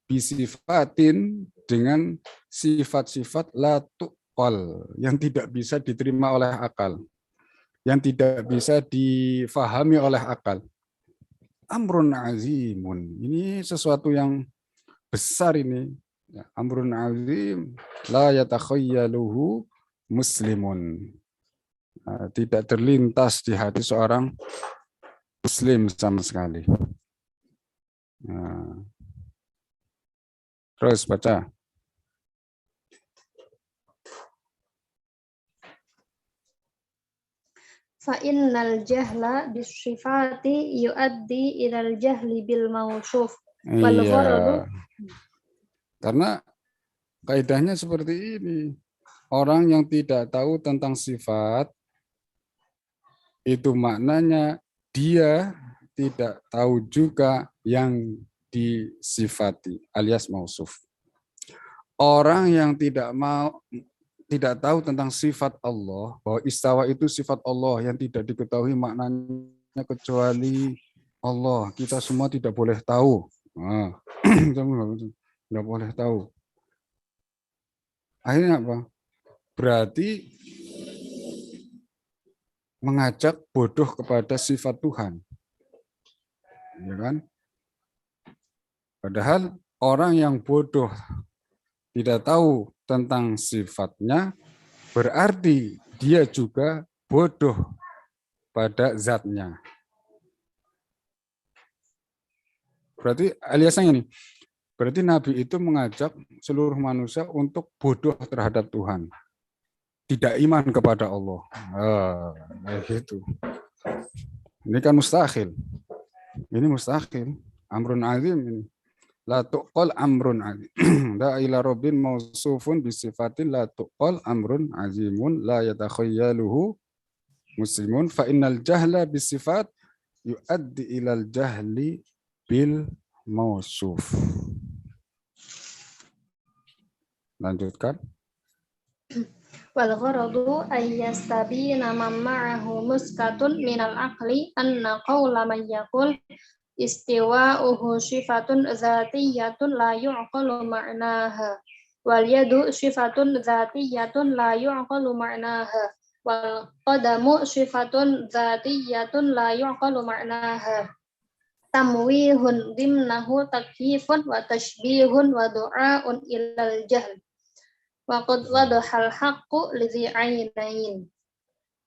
dengan sifat-sifat la tuqal yang tidak bisa diterima oleh akal, yang tidak bisa difahami oleh akal. Amrun azimun, ini sesuatu yang besar ini. Amrun azim la yatakhayyaluhu muslimun. Tidak terlintas di hati seorang muslim sama sekali. Terus baca. Fa innal jahla bisifati yuaddi ilal jahli bil mausuf wal gharadu. Karena kaidahnya seperti ini. Orang yang tidak tahu tentang sifat itu maknanya dia tidak tahu juga yang disifati alias mausuf. Orang yang tidak tahu tentang sifat Allah, bahwa istawa itu sifat Allah yang tidak diketahui maknanya kecuali Allah. Kita semua tidak boleh tahu. Tidak boleh tahu. Akhirnya apa? Berarti mengajak bodoh kepada sifat Tuhan. Ya kan? Padahal orang yang bodoh tidak tahu tentang sifatnya, berarti dia juga bodoh pada zatnya. Berarti aliasnya ini, berarti Nabi itu mengajak seluruh manusia untuk bodoh terhadap Tuhan. Tidak iman kepada Allah. Gitu. Ini kan mustahil. Ini mustahil. Amrun azim ini. La tuqal amrun azim. La ila rabbin mausufun bisifatin la tuqal amrun azimun la yatakhayyaluhu muslimun fa innal jahla bisifat yuaddi ilal jahli bil mausuf. Lanjutkan. Wal gharadu ayyastabina man ma'ahu muskatun minal aqli anna qawla man yaqul istiwa'uhu sifatun zatiyatun la yu'qalu ma'naha wal yadu sifatun zatiyatun la yu'qalu ma'naha wal qadamu sifatun zatiyatun la yu'qalu ma'naha tamwihun dimnahu takyifun wa tashbihun wa du'aun ilal jahl wa qad wadahal haqqu lidhi aynain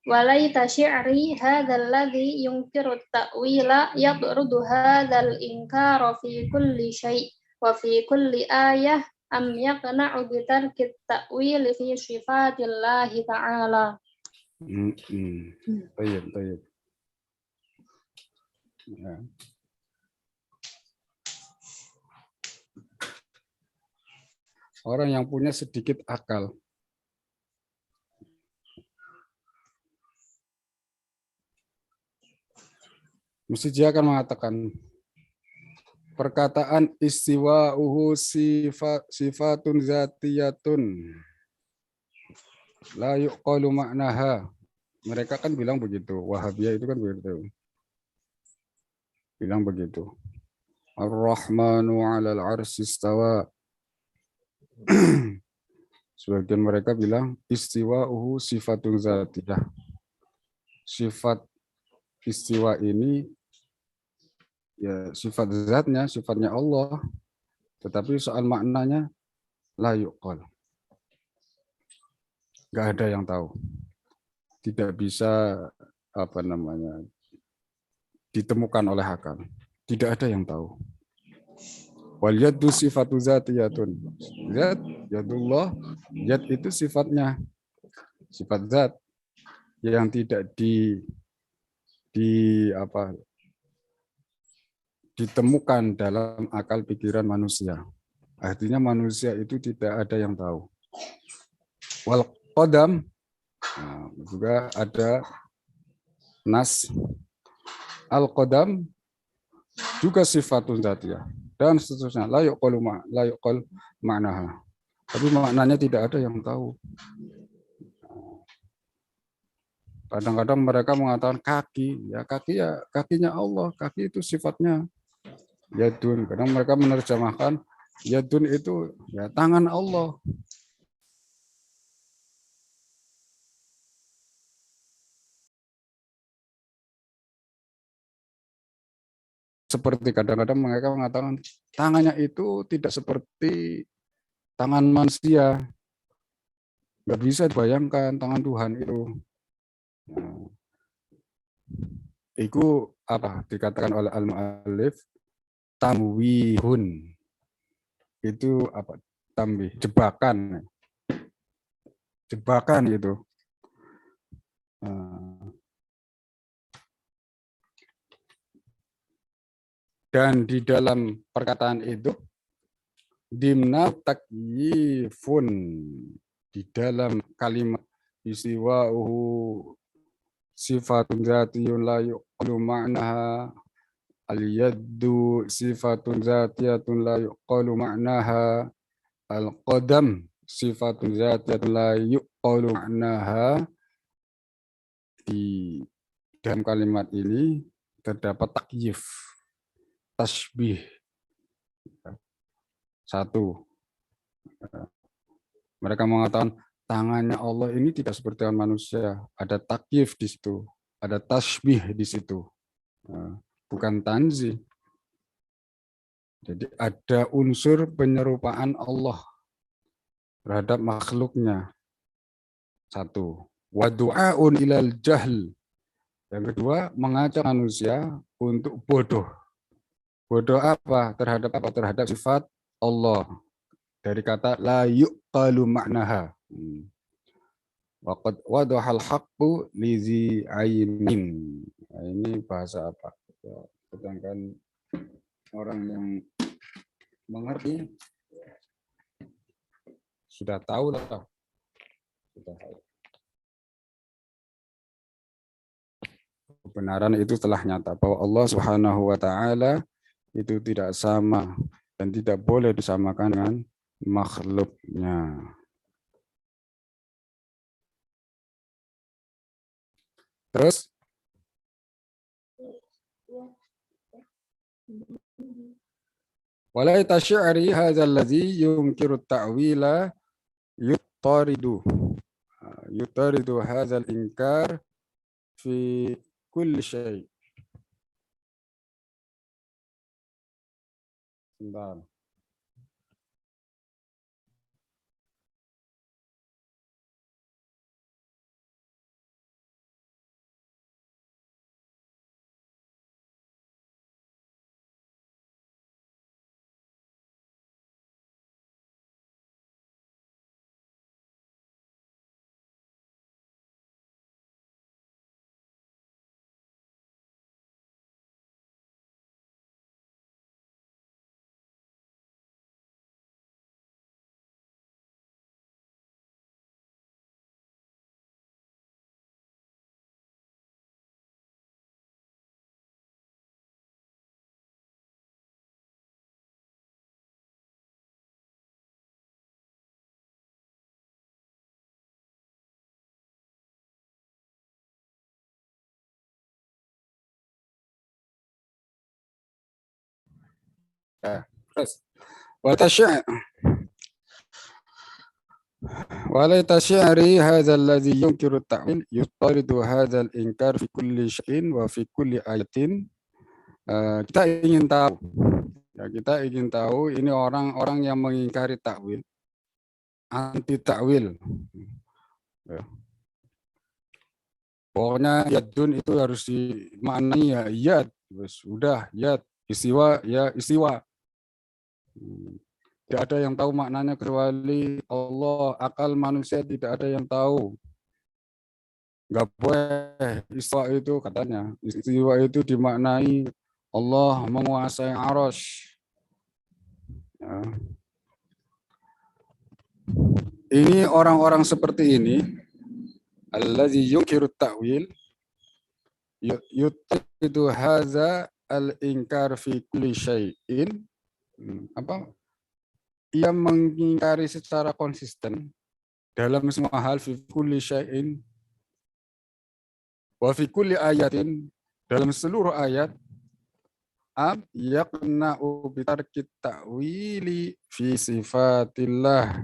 walaita syi'ri hadzal ladzi yunkiru at-ta'wila yadrudu hadzal inkara fi kulli syai' wa fi kulli ayah am yaqna'u bi tarki at-ta'wil fi sifatillahi ta'ala. Baik. Ya. Orang yang punya sedikit akal mesti dia akan mengatakan perkataan istiwa'uhu sifatun zatiyatun la yuqalu ma'naha. Mereka kan bilang begitu. Wahabiyah itu kan begitu. Bilang begitu. Ar-Rahmanu 'alal 'arsy istawa. Sebagian mereka bilang istiwa'uhu sifatun zatiyah. Sifat istiwa ini ya sifat zatnya, sifatnya Allah. Tetapi soal maknanya la yuqal. Enggak ada yang tahu. Tidak bisa ditemukan oleh akal. Tidak ada yang tahu. Wal yadu sifatu zatiyatun. Zat, yadullah, yad itu sifatnya. Sifat zat yang tidak ditemukan dalam akal pikiran manusia. Artinya manusia itu tidak ada yang tahu. Wal qadam, juga ada nas. Al qadam juga sifatun zatiyah. Dan seterusnya la yuqal ma'naha. Tapi maknanya tidak ada yang tahu. Kadang-kadang mereka mengatakan kaki, ya kaki ya kakinya Allah, kaki itu sifatnya yadun. Kadang mereka menerjemahkan yadun itu ya tangan Allah. Seperti kadang-kadang mereka mengatakan tangannya itu tidak seperti tangan manusia. Nggak bisa dibayangkan tangan Tuhan itu. Nah, itu apa dikatakan oleh al-mu'allif tamwihun. Itu apa? Tamwih, jebakan. Jebakan itu. Dan di dalam perkataan itu dimna takyifun, di dalam kalimat istiwa'uhu sifatun zatiyun la yuqalu ma'naha, al-yaddu sifatun zatiyatun la yuqalu ma'naha, al-qadam sifatun zatiyatun la yuqalu ma'naha. Di dalam kalimat ini terdapat takyif, tasbih. Satu, mereka mengatakan tangannya Allah ini tidak seperti tangan manusia. Ada takyif di situ, ada tasbih di situ, bukan tanzih. Jadi ada unsur penyerupaan Allah terhadap makhluknya. Satu, wa du'aun ilal jahl. Yang kedua, mengajak manusia untuk bodoh. Bodoh apa? Terhadap sifat Allah. Dari kata la yuqalu ma'naha. Waqad wadahal haqqu lizi ainin. Nah, ini bahasa apa? Sedangkan orang yang mengerti sudah tahu lah. Sudah tahu. Kebenaran itu telah nyata bahwa Allah Subhanahu wa taala itu tidak sama dan tidak boleh disamakan dengan makhluknya. Terus wala tasy'ari hadzal ladzi yunkiru ta'wila yutaridu hadzal inkar fi kulli syai'. Sebentar. Terus wala tasy'ari hadzal ladzi yunkiru ta'wil yutaridu hadzal inkar fi kulli syai'in wa fi kulli ayatin. Kita ingin tahu, ya, kita ingin tahu ini orang-orang yang mengingkari takwil, anti takwil. Ya. Pokoknya yadun itu harus dimaknai ya yad, sudah yad, istiwa ya istiwa. Tidak ada yang tahu maknanya kecuali Allah, akal manusia tidak ada yang tahu. Enggak boleh istiwa itu katanya. Istiwa itu dimaknai Allah menguasai arasy. Ya. Ini orang-orang seperti ini, allazi yunkiru ta'wil, itu haza al-inkar fi kulli syai'in. Apa? Ia mengingkari secara konsisten dalam semua hal fi kulli syai'in, Wa fi kulli ayatin, dalam seluruh ayat, yaqna'u bitarki ta'wili fi sifatillah.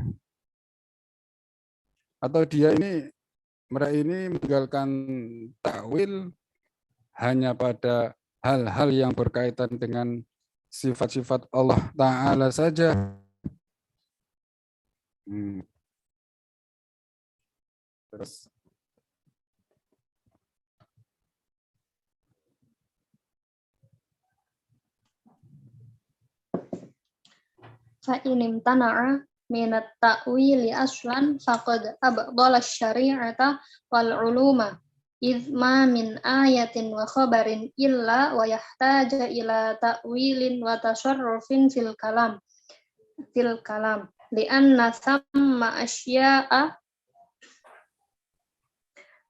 Atau mereka ini meninggalkan takwil hanya pada hal-hal yang berkaitan dengan sifat-sifat Allah Ta'ala saja. Terus فإن امتنع من التأويل أصلا فقد أبطل الشريعة والعلوم إذ ما من آية وخبر إلا ويحتاج إلى تأويل وتصرف في الكلام لأن ثم أشياء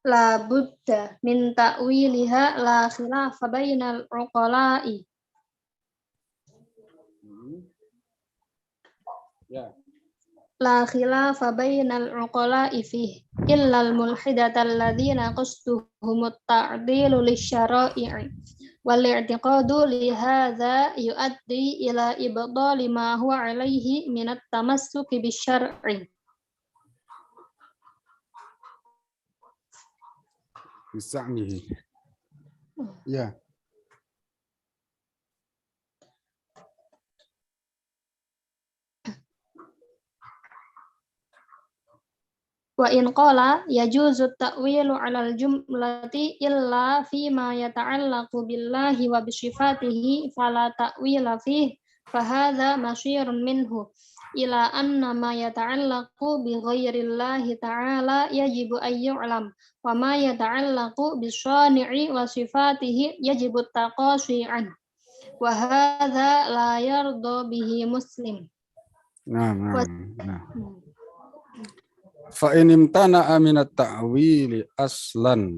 لا بد من تأويلها لا خلاف بين العقلاء لا خلاف بين العقلاء فيه إلا الملحدة الذين قصدهم التعديل للشرائع والاعتقاد لهذا يؤدي إلى إبطال ما هو عليه من التمسك بالشرع. bisa'mihi. Ya. وإن قال يجوز التأويل على الجملة إلا فيما يتعلق بالله وبصفاته فلا تأويل فيه فهذا مشير منه إلى أن ما يتعلق بغير الله تعالى يجب أن يعلم وما يتعلق بالصانع وصفاته يجب التقاصي عنه وهذا لا يرضى به مسلم. Nah. Fa in imtana'a minat ta'wili aslan.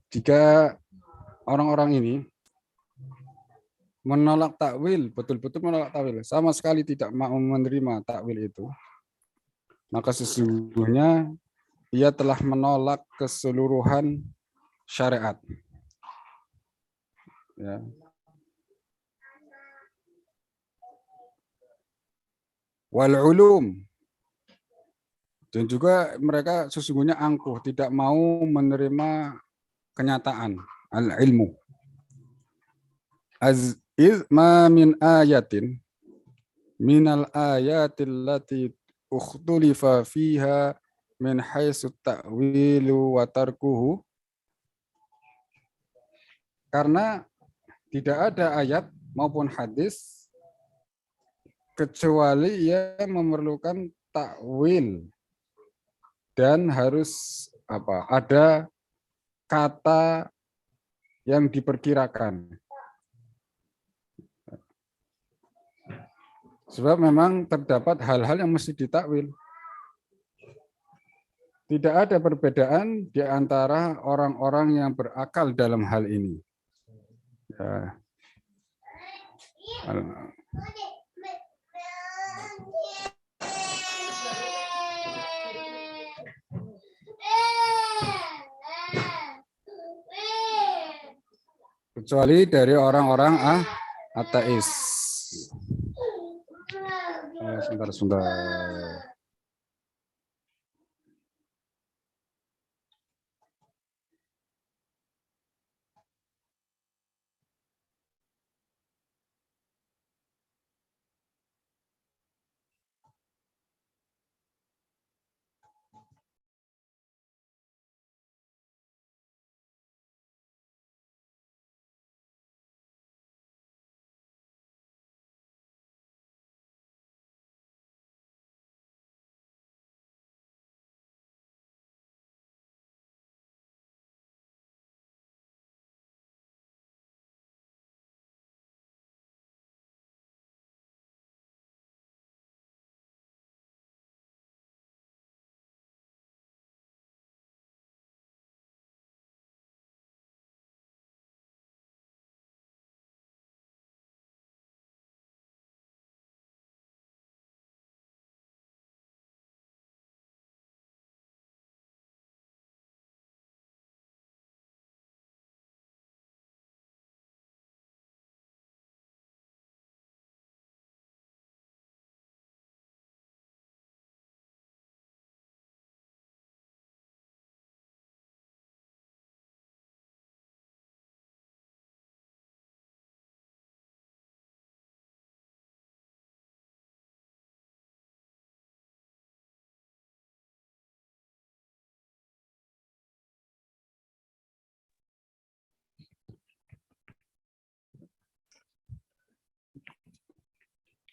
Jika orang-orang ini menolak takwil, betul-betul menolak takwil, sama sekali tidak mau menerima takwil itu, maka sesungguhnya ia telah menolak keseluruhan syariat. Ya. Wal ulum, dan juga mereka sesungguhnya angkuh, tidak mau menerima kenyataan al-ilmu. Ma min ayatin minal ayatil lati ukhtulifa fiha min haitsu ta'wilu wa tarkuhu. Karena tidak ada ayat maupun hadis kecuali ia memerlukan takwil dan harus ada kata yang diperkirakan. Sebab memang terdapat hal-hal yang mesti ditakwil. Tidak ada perbedaan di antara orang-orang yang berakal dalam hal ini. Ya. Kecuali dari orang-orang ateis. Sebentar.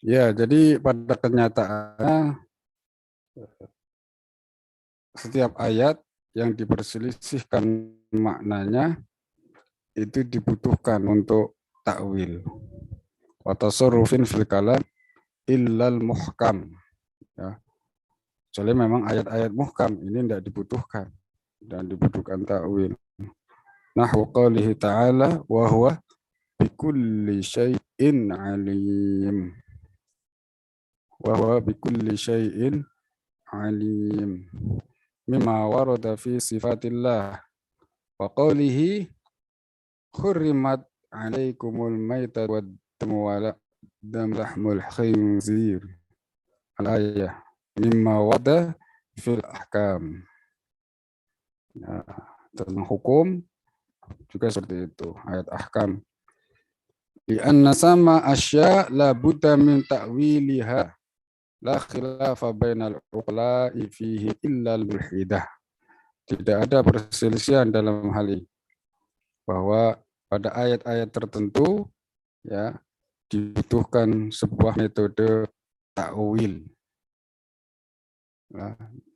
Ya, jadi pada kenyataannya setiap ayat yang diperselisihkan maknanya itu dibutuhkan untuk takwil. Wa tasarrufin fil kalam illal muhkam. Ya. Kecuali memang ayat-ayat muhkam ini tidak dibutuhkan dan dibutuhkan takwil. Nahwu qalihi ta'ala wa huwa bikulli syai'in alim. Wa huwa bikulli syai'in alim. Mimma warada fi sifatillah. Wa qalihi khurrimat alaikumul maitat wad damu wa lahmul khinzir. Al-ayah. Mimma warada fil ahkam. Nah, tentang hukum juga seperti itu, ayat ahkam. Di anna sama asya la budda min ta'wiliha la khilafa bainal uqla'i fihi illa al-mulhidah. Tidak ada perselisihan dalam hal ini, bahwa pada ayat-ayat tertentu ya dibutuhkan sebuah metode ta'wil.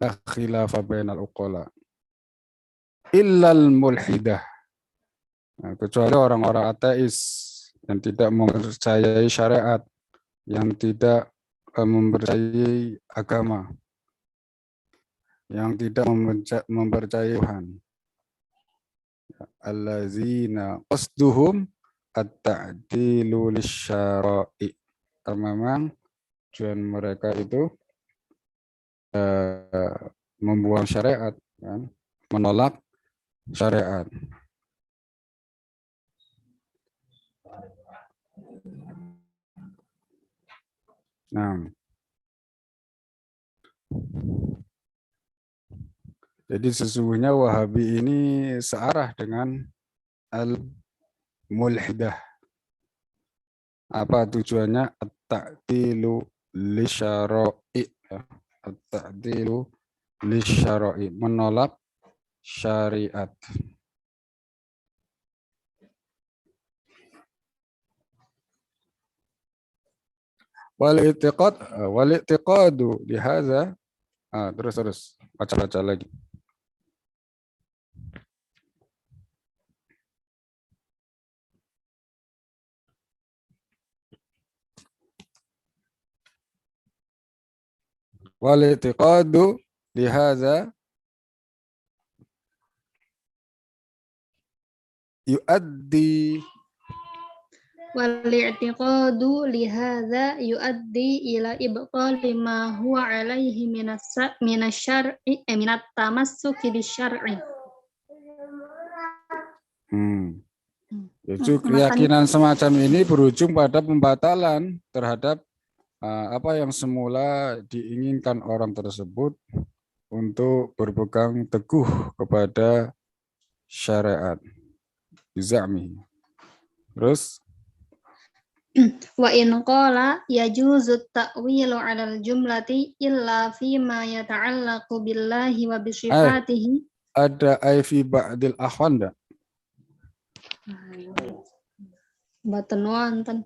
La khilafa bainal uqla illa al-mulhidah. Nah, kecuali orang-orang ateis yang tidak mempercayai syariat, yang tidak mempercayai agama, yang tidak mempercayai Tuhan. Allazina qasduhum at-ta'dilu lisyara'i. Karena memang tujuan mereka itu membuang syariat, kan? Menolak syariat. Nah, jadi sesungguhnya Wahabi ini searah dengan al-mulhidah. Apa tujuannya? At-ta'dilu lisyara'i. At-ta'dilu lisyara'i, menolak syariat. Wal i'tiqadu lihaza. Terus baca lagi. Wal i'tiqadu lihaza yuaddi Wal-i'tiqadu lihadza yuaddi ila ibqali ma huwa alaihi minasyar'i minat tamassuki bisyar'i. Jadi keyakinan semacam ini berujung pada pembatalan terhadap apa yang semula diinginkan orang tersebut untuk berpegang teguh kepada syariat. Bizami. Terus Wa in qala yajuzu ta'wilu 'alal jumlati illa fi ma yata'allaqu billahi wa bi sifatihi. Ada fi ba'dil ahwan enggak? Mboten wonten.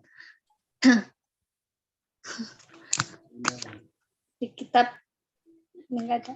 Di kitab enggak ada.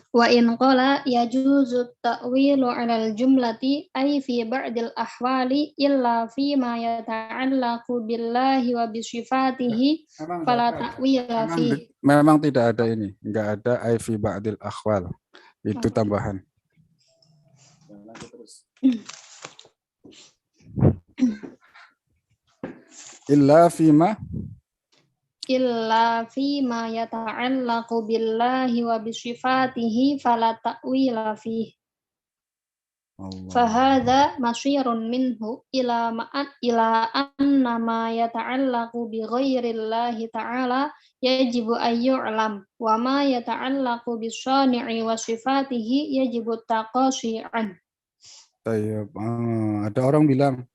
Wa in qala yajuzu ta'wilu 'alal jumlati ay fi ba'dil ahwali illa fi ma yata'allaqu billahi wa bi sifatihi fala ta'wila fi. Memang tidak ada ini, enggak ada ay fi ba'dil ahwal. Itu tambahan. Illa fi ma yata'allaqu billahi wa bi sifatihi fala ta'wila fihi. Fahadha masyirun minhu ila anna ma yata'allaqu bi ghairillahi ta'ala yajibu ayyu'lam wa ma yata'allaqu bi syani'i wa sifatihi yajibu taqashi'an. Ada orang bilang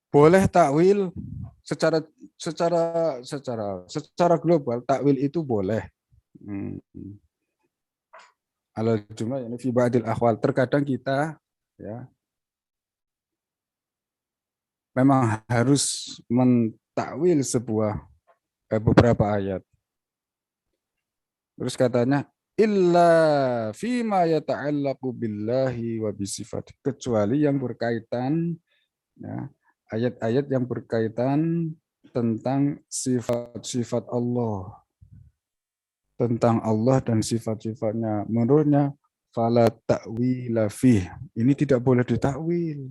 boleh takwil secara global takwil itu boleh. Ala cuma ini fi ba'dil ahwal, terkadang kita ya memang harus mentakwil beberapa ayat. Terus katanya illa fima yata'allaqu billahi wa bisifat, kecuali yang berkaitan ya, ayat-ayat yang berkaitan tentang sifat-sifat Allah, tentang Allah dan sifat-sifatnya. Menurutnya fala ta'wila fih, ini tidak boleh ditakwil.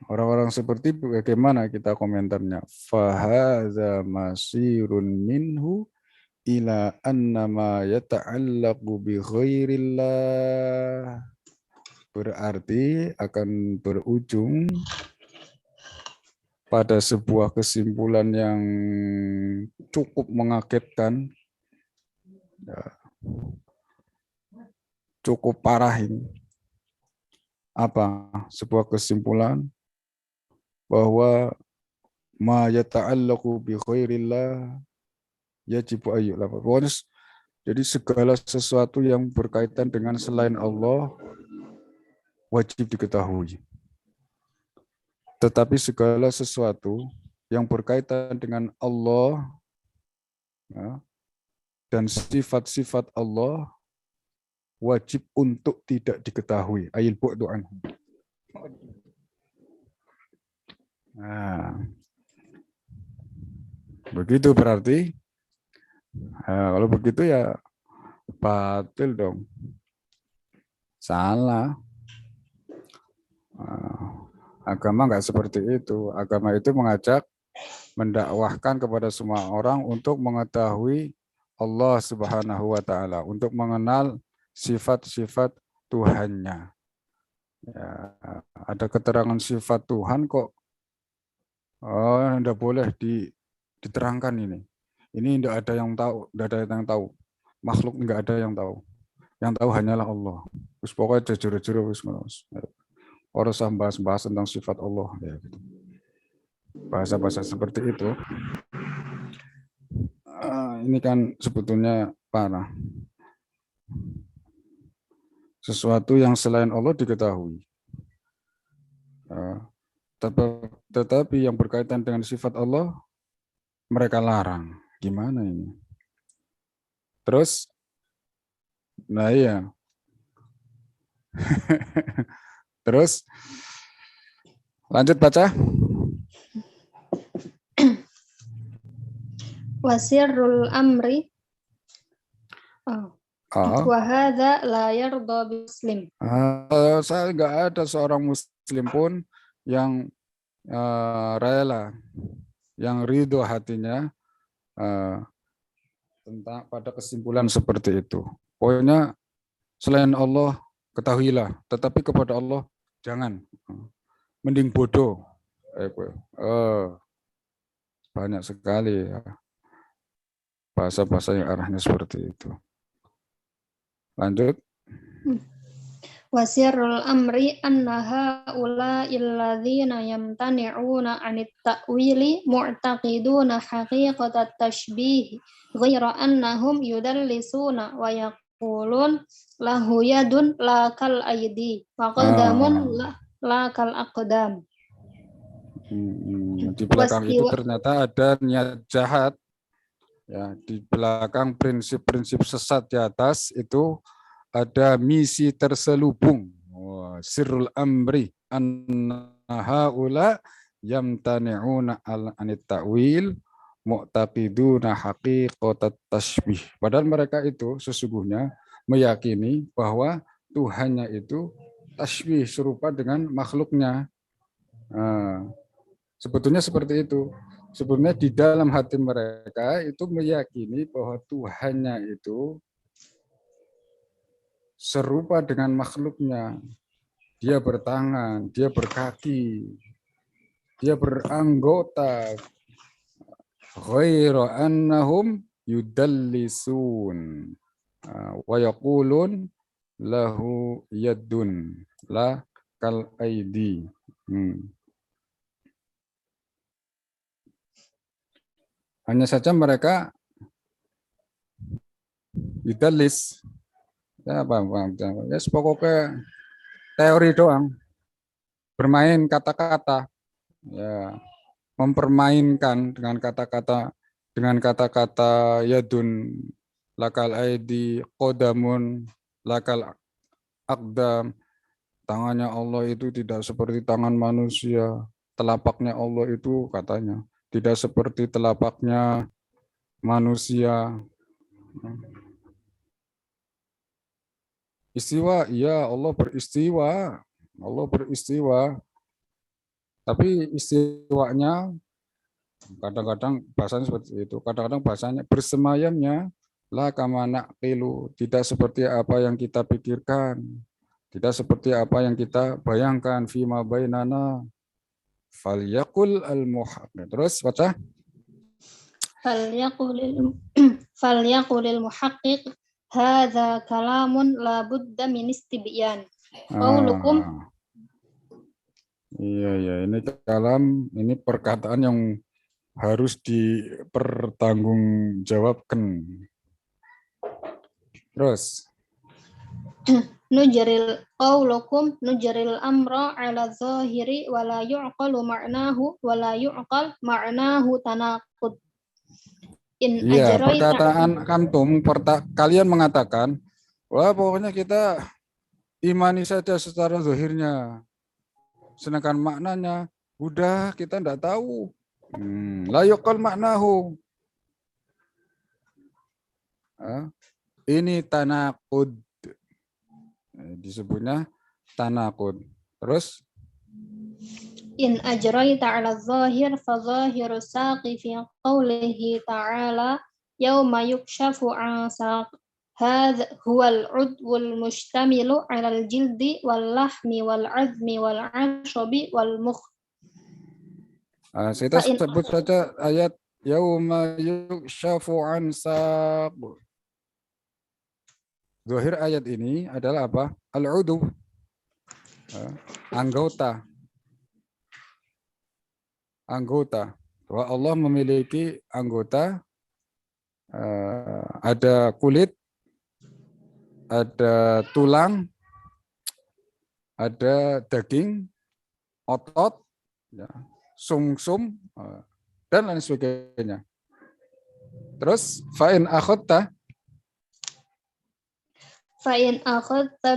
Orang-orang seperti bagaimana kita komentarnya? Fahaza masirun minhu ila annama yata'allaqu bi ghairillah. Berarti akan berujung pada sebuah kesimpulan yang cukup mengagetkan, ya, cukup parah ini. Apa? Sebuah kesimpulan bahwa ma yata'allaqu bi khairillah yajibu ayyu'lafaz. Jadi segala sesuatu yang berkaitan dengan selain Allah wajib diketahui. Tetapi segala sesuatu yang berkaitan dengan Allah ya, dan sifat-sifat Allah wajib untuk tidak diketahui. Ayil bu'du anhu. Nah, begitu berarti. Nah, kalau begitu ya batil dong. Salah. Agama nggak seperti itu. Agama itu mengajak, mendakwahkan kepada semua orang untuk mengetahui Allah Subhanahu wa Ta'ala, untuk mengenal sifat-sifat Tuhannya. Ya, ada keterangan sifat Tuhan kok, enggak boleh diterangkan ini. Ini enggak ada yang tahu, enggak ada yang tahu. Makhluk enggak ada yang tahu. Yang tahu hanyalah Allah. Terus pokoknya jujur-jujur orang usah bahas-bahas tentang sifat Allah ya gitu. Bahasa-bahasa seperti itu ini kan sebetulnya parah. Sesuatu yang selain Allah diketahui, tetapi yang berkaitan dengan sifat Allah mereka larang. Gimana ini? Terus, nah iya. Terus lanjut baca. Wasirrul amri wa hadza la yarda muslim. Saya enggak ada seorang muslim pun yang rela, yang ridho hatinya tentang pada kesimpulan seperti itu. Pokoknya selain Allah ketahuilah, tetapi kepada Allah jangan. Mending bodoh. Banyak sekali ya, bahasa-bahasa yang arahnya seperti itu. Lanjut. Wasirrul amri anna haula illadzina yamtani'una 'anit ta'wili mu'taqiduna haqiqatat tashbih ghaira annahum yudallisuna wa yaqulun lahu yadun la kal aidi wa qadamun la kal aqdam. Di belakang itu ternyata ada niat jahat. Ya, di belakang prinsip-prinsip sesat di atas itu ada misi terselubung. Sirrul amri anna haula yamtani'una anit ta'wil mu'taqiduna haqiqatat tashbih. Padahal mereka itu sesungguhnya meyakini bahwa Tuhannya itu tashbih, serupa dengan makhluknya. Sebetulnya seperti itu. Sebenarnya di dalam hati mereka itu meyakini bahwa Tuhannya itu serupa dengan makhluknya. Dia bertangan, dia berkaki, dia beranggota. Ghairu annahum yudallisun wa yaqulun lahu yadun la kal aidi. Hanya saja mereka idealis. Ya, ya pokoknya teori doang. Bermain kata-kata. Ya, mempermainkan dengan kata-kata yadun, lakal aidi, qodamun, lakal akdam. Tangannya Allah itu tidak seperti tangan manusia. Telapaknya Allah itu katanya tidak seperti telapaknya manusia. Istiwa, iya Allah beristiwa. Allah beristiwa. Tapi istiwanya kadang-kadang bahasanya seperti itu. Kadang-kadang bahasanya bersemayamnya la kama na'qilu, tidak seperti apa yang kita pikirkan. Tidak seperti apa yang kita bayangkan fima bainana. Falyaqul al-muhaqqiq. Terus baca. Falyaqulil muhaqqiq hadza kalamun la budda min istibyan. Qaulukum Iya, ini kalam, ini perkataan yang harus dipertanggungjawabkan. Terus nujril qaulukum nujril amra ala zahiri wa la yu'qalu ma'nahu tanaqud. iya, perkataan kantum, kalian mengatakan, wah pokoknya kita imani saja secara zahirnya. Sedangkan maknanya, udah kita enggak tahu. La yuqal maknahu. Ini tanaqud. Disebutnya tanaqud. Terus in ajraita 'ala zahir fa zahiru saqi fi qawlihi ta'ala yauma yukshafu 'an saq hadha huwal 'udwul mushtamilu 'alal jildi wal lahmi wal 'azmi wal 'ashabi wal mukh. Kita sebut saja ayat yauma yukshafu 'an saq. Zahir ayat ini adalah apa? Al-'udhu. Anggota. Bahwa Allah memiliki anggota, ada kulit, ada tulang, ada daging, otot, ya, sumsum, dan lain sebagainya. Terus fa'in akhadta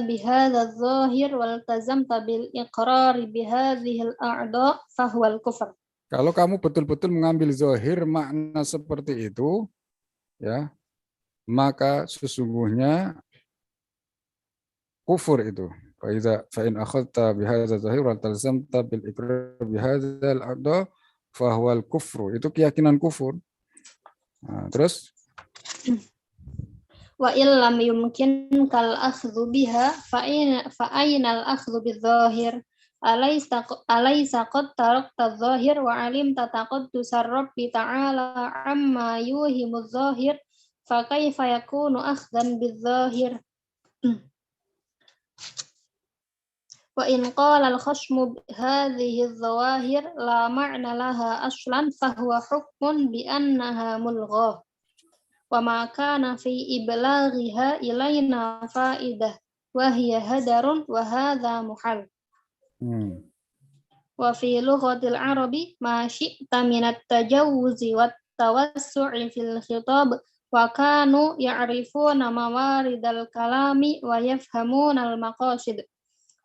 bihadza zahir wal tazamta bil iqrar bihadhihi al-a'dha fa huwa al-kufr. Kalau kamu betul-betul mengambil zahir makna seperti itu, ya, maka sesungguhnya kufur itu. Fa'in akhadta bihadza zahir wal tazamta bil iqrar bihadza al-a'dha fa huwa al-kufru. Itu keyakinan kufur. Nah, terus wa illam yumkinkal akhdhu biha fa aynal akhdhu bidzahir alaysa qad tarakta dzahir wa alimta taqaddusar rabbi ta'ala amma yuhimu dzahir fa kaifa yakunu akhdan bidzahir. Wa in qala al-khashmu hadhihi adh-dhawahir la ma'na laha aslan fa huwa hukmun bi annaha mulghah wa ma kana fi iblaghiha ilayna fa'idah wa hiya hadarun wa hadha muhal. Wa fi lughatil arabi ma syi'ta min at-tajawuzi wat tawassu'i fil khitab wa kanu ya'rifuna mawaridal kalami wa yafhamuna al-maqasid.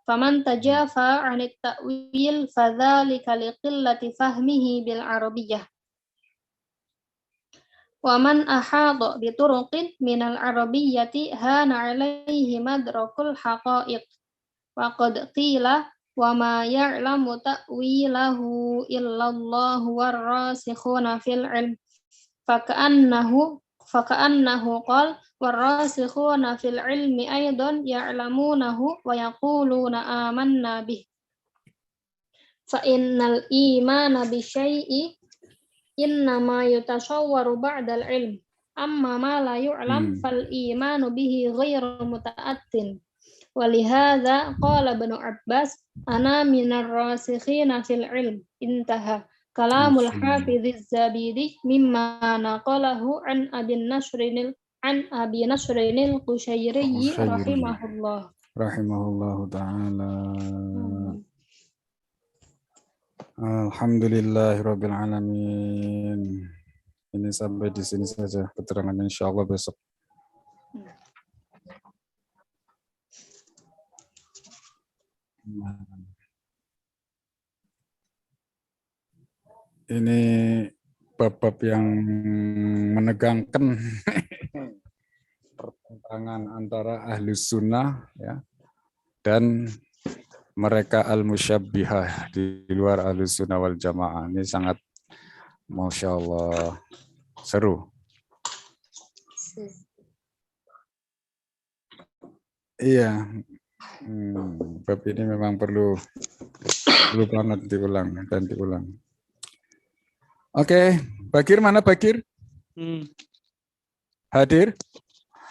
Faman tajafa 'anit ta'wil fadzalika liqillati fahmihi bil arabiyyah. Wa man ahada bi turuqin minal arabiyyati hana 'alaihi madrakul haqa'iq. Wa qad qila wa ma ya'lamu ta'wilahu illallahu war-rasikhuna fil 'ilm. Faka'annahu qala war-rasikhuna fil 'ilmi aidan ya'lamunahu wa yaquluna amanna bih. Fa innal imana bi syai'i innama yutasawwaru ba'dal ilm amma ma la yu'lam fal imanu bihi ghairu muta'attin walihadza qala Ibnu Abbas ana minar rasikhina fil ilm intaha Kalamul Hafidz Zabidi mimma naqalahu an Abi Nasrinil Qushairi rahimahullah. Rahimahullahu ta'ala. Alhamdulillahirabbil alamin. Ini sampai di sini saja keterangannya, insyaallah besok. Ini bab-bab yang menegangkan pertentangan antara ahlus sunnah ya dan mereka al-musyabbihah di luar ahlus sunnah wal jamaah. Ini sangat masya Allah seru. Iya, bab ini memang perlu banget diulang dan diulang. Oke, Bakir mana Bakir? Hadir?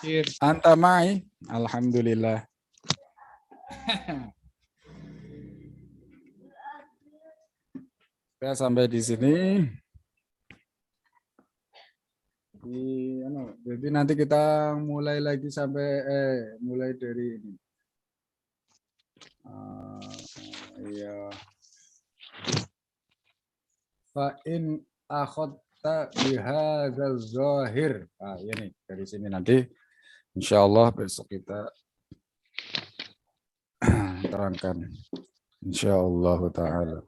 Hadir. Anta mai? Alhamdulillah. Saya sampai di sini. Jadi nanti kita mulai lagi sampai mulai dari ini. Iya. Fa in akhadta bihadzal zahir. Nah, ini dari sini nanti insyaallah besok kita terangkan insyaallah taala.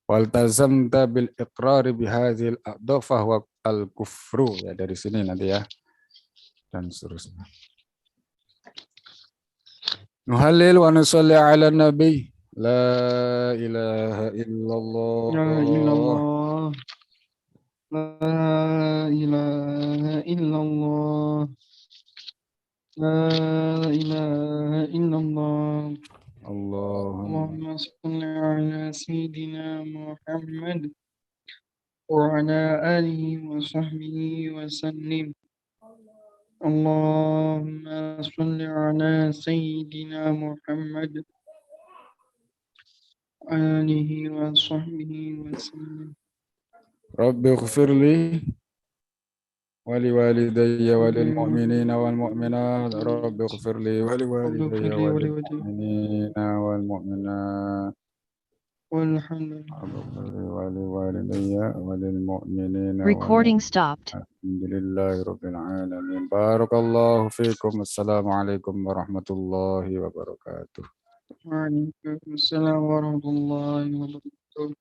Wal tazamta bil iqrar bihadzal a'dha wa al kufru, ya dari sini nanti ya dan seterusnya. Nuhallil wa nusalli ala nabi. La ilaha illallah. La illallah. La ilaha illallah. La ilaha illallah. Allahumma salli ala sayyidina Muhammad wa ala alihi wa sahbihi wa sallim. Allahumma salli ala sayyidina Muhammad alihi wa sahbihi wa sallam. Rabbi ighfirli wa liwalidayya wa lil mu'minina wal mu'minat. Rabbi ighfirli wa liwalidayya wa lil mu'minina wal mu'minat. Recording stopped. Alhamdulillahirabbil alamin. Barakallahu fikum. Assalamualaikum warahmatullahi wabarakatuh. Waalaikumsalam warahmatullahi wabarakatuh.